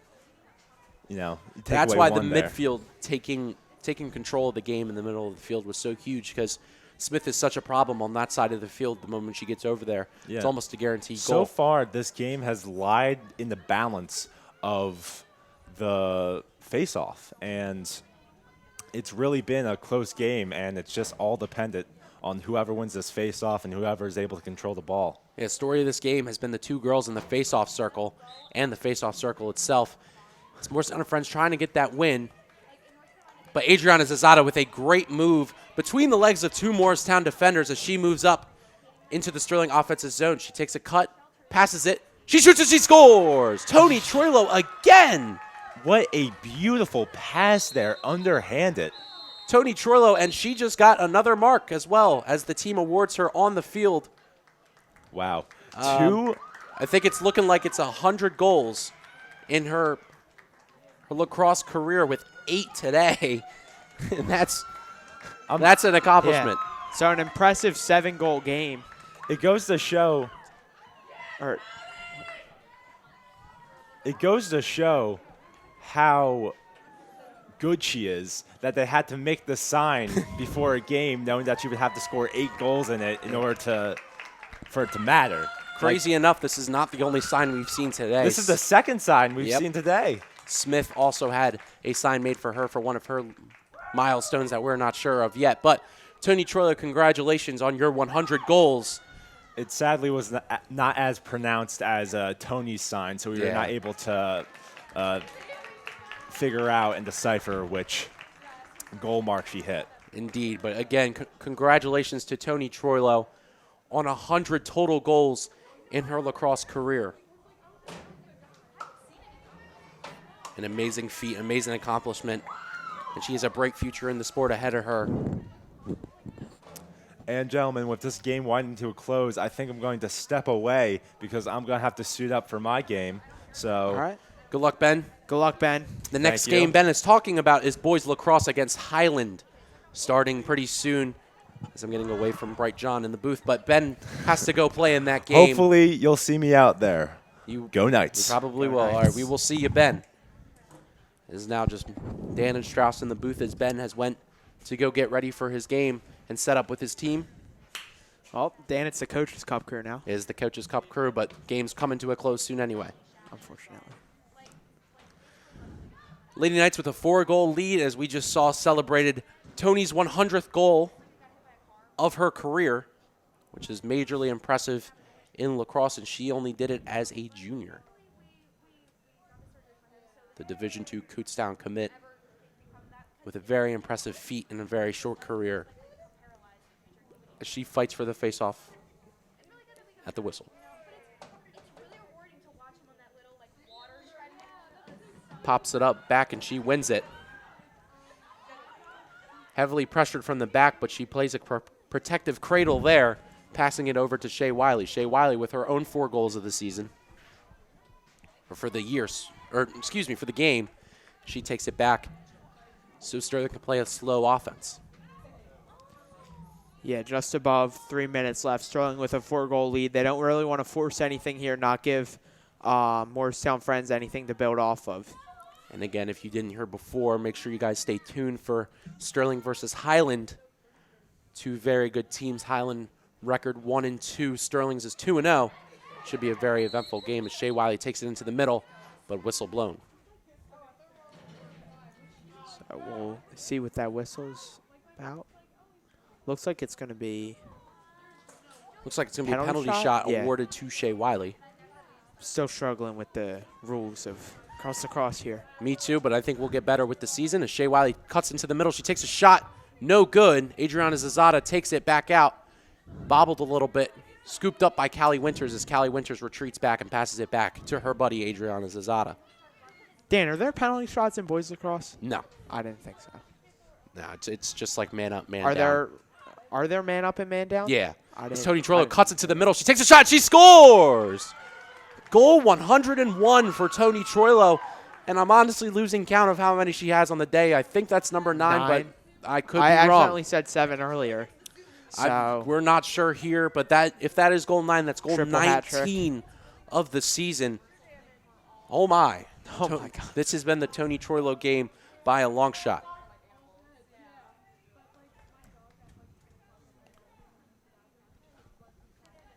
you know, you take that's away why the one there. midfield taking control of the game in the middle of the field was so huge, because Smith is such a problem on that side of the field the moment she gets over there. Yeah. It's almost a guaranteed So goal. far, this game has lied in the balance of the face-off, and it's really been a close game, and it's just all dependent on whoever wins this face-off and whoever is able to control the ball. Yeah, story of this game has been the 2 girls in the face-off circle and the face-off circle itself. It's Moorestown and Friends trying to get that win. But Adriana Zazada with a great move between the legs of 2 Moorestown defenders as she moves up into the Sterling offensive zone. She takes a cut, passes it. She shoots and she scores! Tony Troilo again! What a beautiful pass there, underhanded. Tony Troilo, and she just got another mark as well as the team awards her on the field. Wow. I think it's looking like it's 100 goals in her lacrosse career with 8 today. And that's an accomplishment. Yeah. So an impressive 7-goal game. It goes to show how good she is that they had to make the sign before a game knowing that she would have to score 8 goals in it in order for it to matter. Crazy enough, this is not the only sign we've seen today. This is the second sign we've seen today. Smith also had a sign made for her for one of her milestones that we're not sure of yet. But Tony Troilo, congratulations on your 100 goals. It sadly was not as pronounced as Tony's sign, so we were not able to figure out and decipher which goal mark she hit. Indeed, but again, congratulations to Tony Troilo on 100 total goals in her lacrosse career. An amazing feat, amazing accomplishment, and she has a bright future in the sport ahead of her. And gentlemen, with this game winding to a close, I think I'm going to step away because I'm going to have to suit up for my game. So, All right. Good luck, Ben. Good luck, Ben. The next Thank you. game Ben is talking about is boys lacrosse against Highland, starting pretty soon. As I'm getting away from Bright John in the booth, but Ben has to go play in that game. hopefully you'll see me out there. Go Knights. You probably will. Knights. All right, we will see you, Ben. It is now just Dan and Strauss in the booth as Ben has went to go get ready for his game and set up with his team. Well, Dan, it's the Coach's Cup crew now, It is the Coach's Cup crew, but game's coming to a close soon anyway. unfortunately. Lady Knights with a 4-goal lead, as we just saw celebrated Tony's 100th goal of her career, which is majorly impressive in lacrosse, and she only did it as a junior. The Division II Kutztown commit with a very impressive feat in a very short career. as she fights for the face-off at the whistle. Pops it up back, and she wins it. Heavily pressured from the back, but she plays a protective cradle there, passing it over to Shea Wiley. Shea Wiley with her own 4 goals of the season. Or for the years, or excuse me, for the game. She takes it back so Sterling can play a slow offense. Yeah, just above 3 minutes left. Sterling with a 4-goal lead. They don't really want to force anything here, not give Moorestown Friends anything to build off of. And again, if you didn't hear before, make sure you guys stay tuned for Sterling versus Highland. 2 very good teams. Highland record 1-2. Sterling's is 2-0. Should be a very eventful game as Shea Wiley takes it into the middle, but whistle blown. So we'll see what that whistle's about. Looks like it's going to be Looks like it's going to be a penalty shot awarded to Shea Wiley. Still struggling with the rules of cross to cross here. Me too, but I think we'll get better with the season. As Shea Wiley cuts into the middle, she takes a shot. No good. Adriana Zazada takes it back out. Bobbled a little bit. Scooped up by Callie Winters as Callie Winters retreats back and passes it back to her buddy Adriana Zazada. Dan, are there penalty shots in boys lacrosse? No. I didn't think so. No, it's just like man up, man Are down. Are there man up and man down? Yeah. I As didn't- Tony I Troilo didn't- cuts it to the middle. She takes a shot. She scores! Goal 101 for Tony Troilo. And I'm honestly losing count of how many she has on the day. I think that's number 9, but I could be I wrong. accidentally said 7 earlier. So We're not sure here, but if that is goal 9, that's goal Triple hat trick. 19 of the season. Oh, my. Oh, my God. This has been the Tony Troilo game by a long shot.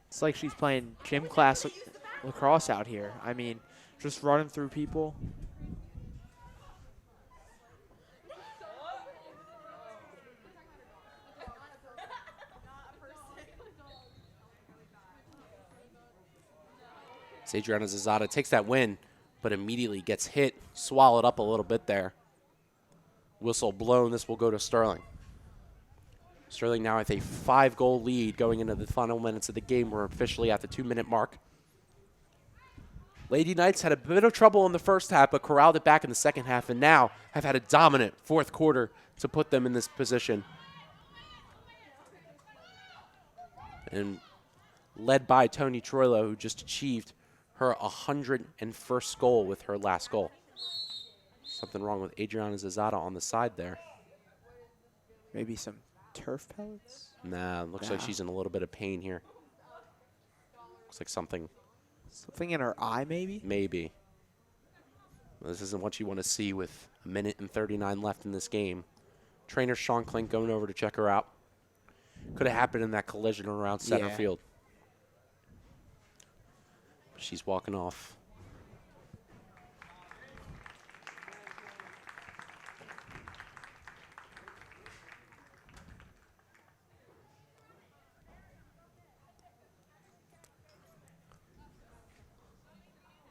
It's like she's playing gym class lacrosse out here. I mean, just running through people. Adriana Zazada takes that win, but immediately gets hit, swallowed up a little bit there. Whistle blown. This will go to Sterling. Sterling now with a 5-goal lead going into the final minutes of the game. We're officially at the 2-minute mark. Lady Knights had a bit of trouble in the first half, but corralled it back in the second half, and now have had a dominant fourth quarter to put them in this position. And led by Tony Troilo, who just achieved her 101st goal with her last goal. Something wrong with Adriana Zazada on the side there. Maybe some turf pellets? Nah, looks like she's in a little bit of pain here. Looks like something. Something in her eye, maybe? Maybe. This isn't what you want to see with 1:39 left in this game. Trainer Sean Klink going over to check her out. Could have happened in that collision around center field. She's walking off.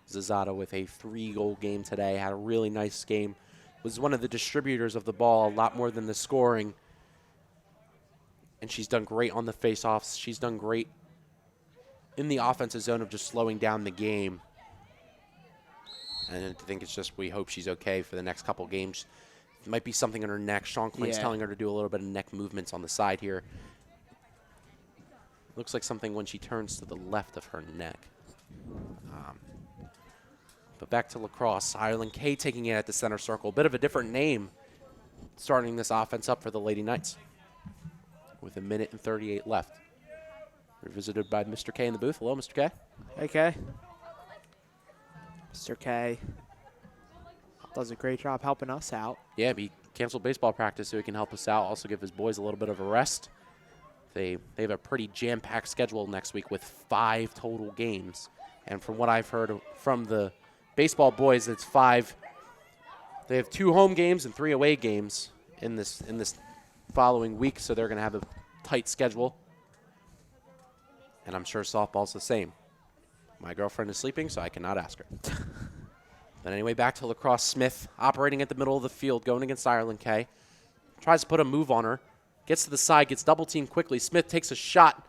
Zazada with a 3-goal game today. Had a really nice game. Was one of the distributors of the ball, a lot more than the scoring. And she's done great on the face-offs. She's done great in the offensive zone of just slowing down the game. And I think it's just we hope she's okay for the next couple games. It might be something in her neck. Sean Klink's telling her to do a little bit of neck movements on the side here. Looks like something when she turns to the left of her neck. But back to lacrosse. Ireland K taking it at the center circle. Bit of a different name starting this offense up for the Lady Knights. With 1:38 left. We're visited by Mr. K in the booth. Hello, Mr. K. Hey, K. Mr. K does a great job helping us out. Yeah, he canceled baseball practice so he can help us out. Also give his boys a little bit of a rest. They have a pretty jam-packed schedule next week with 5 total games. And from what I've heard from the baseball boys, it's 5. They have 2 home games and 3 away games in this following week, so they're going to have a tight schedule. And I'm sure softball's the same. My girlfriend is sleeping, so I cannot ask her. But anyway, back to lacrosse. Smith operating at the middle of the field, going against Ireland K. Tries to put a move on her. Gets to the side, gets double teamed quickly. Smith takes a shot,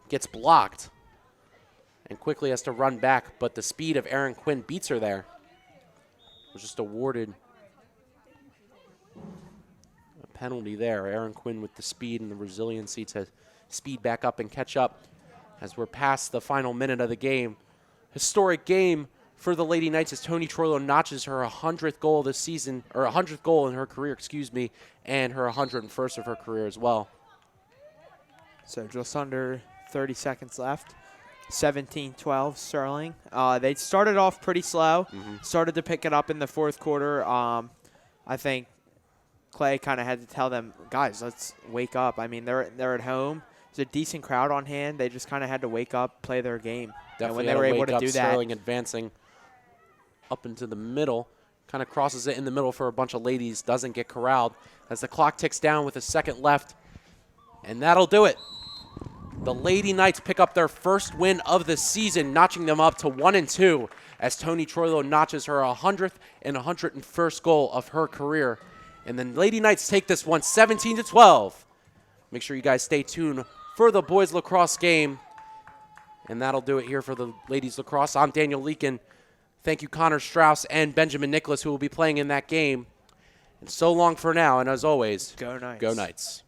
gets blocked, and quickly has to run back, but the speed of Erin Quinn beats her there. Was just awarded a penalty there. Erin Quinn with the speed and the resiliency to speed back up and catch up as we're past the final minute of the game. Historic game for the Lady Knights as Tony Troilo notches her 100th goal this season, or 100th goal in her career, excuse me, and her 101st of her career as well. So just under 30 seconds left. 17-12 Sterling. They started off pretty slow. Started to pick it up in the fourth quarter. I think Clay kind of had to tell them, guys, let's wake up. I mean, they're at home. There's a decent crowd on hand. They just kind of had to wake up, play their game. Definitely and when they were able to do that, Sterling advancing up into the middle, kind of crosses it in the middle for a bunch of ladies, doesn't get corralled as the clock ticks down with a second left, and that'll do it. The Lady Knights pick up their first win of the season, notching them up to 1-2 as Tony Troilo notches her 100th and 101st goal of her career. And then Lady Knights take this one 17-12. Make sure you guys stay tuned for the boys lacrosse game. And that'll do it here for the ladies lacrosse. I'm Daniel Leakin. Thank you, Connor Strauss and Benjamin Nicholas, who will be playing in that game. And so long for now, and as always, go Knights. Go Knights.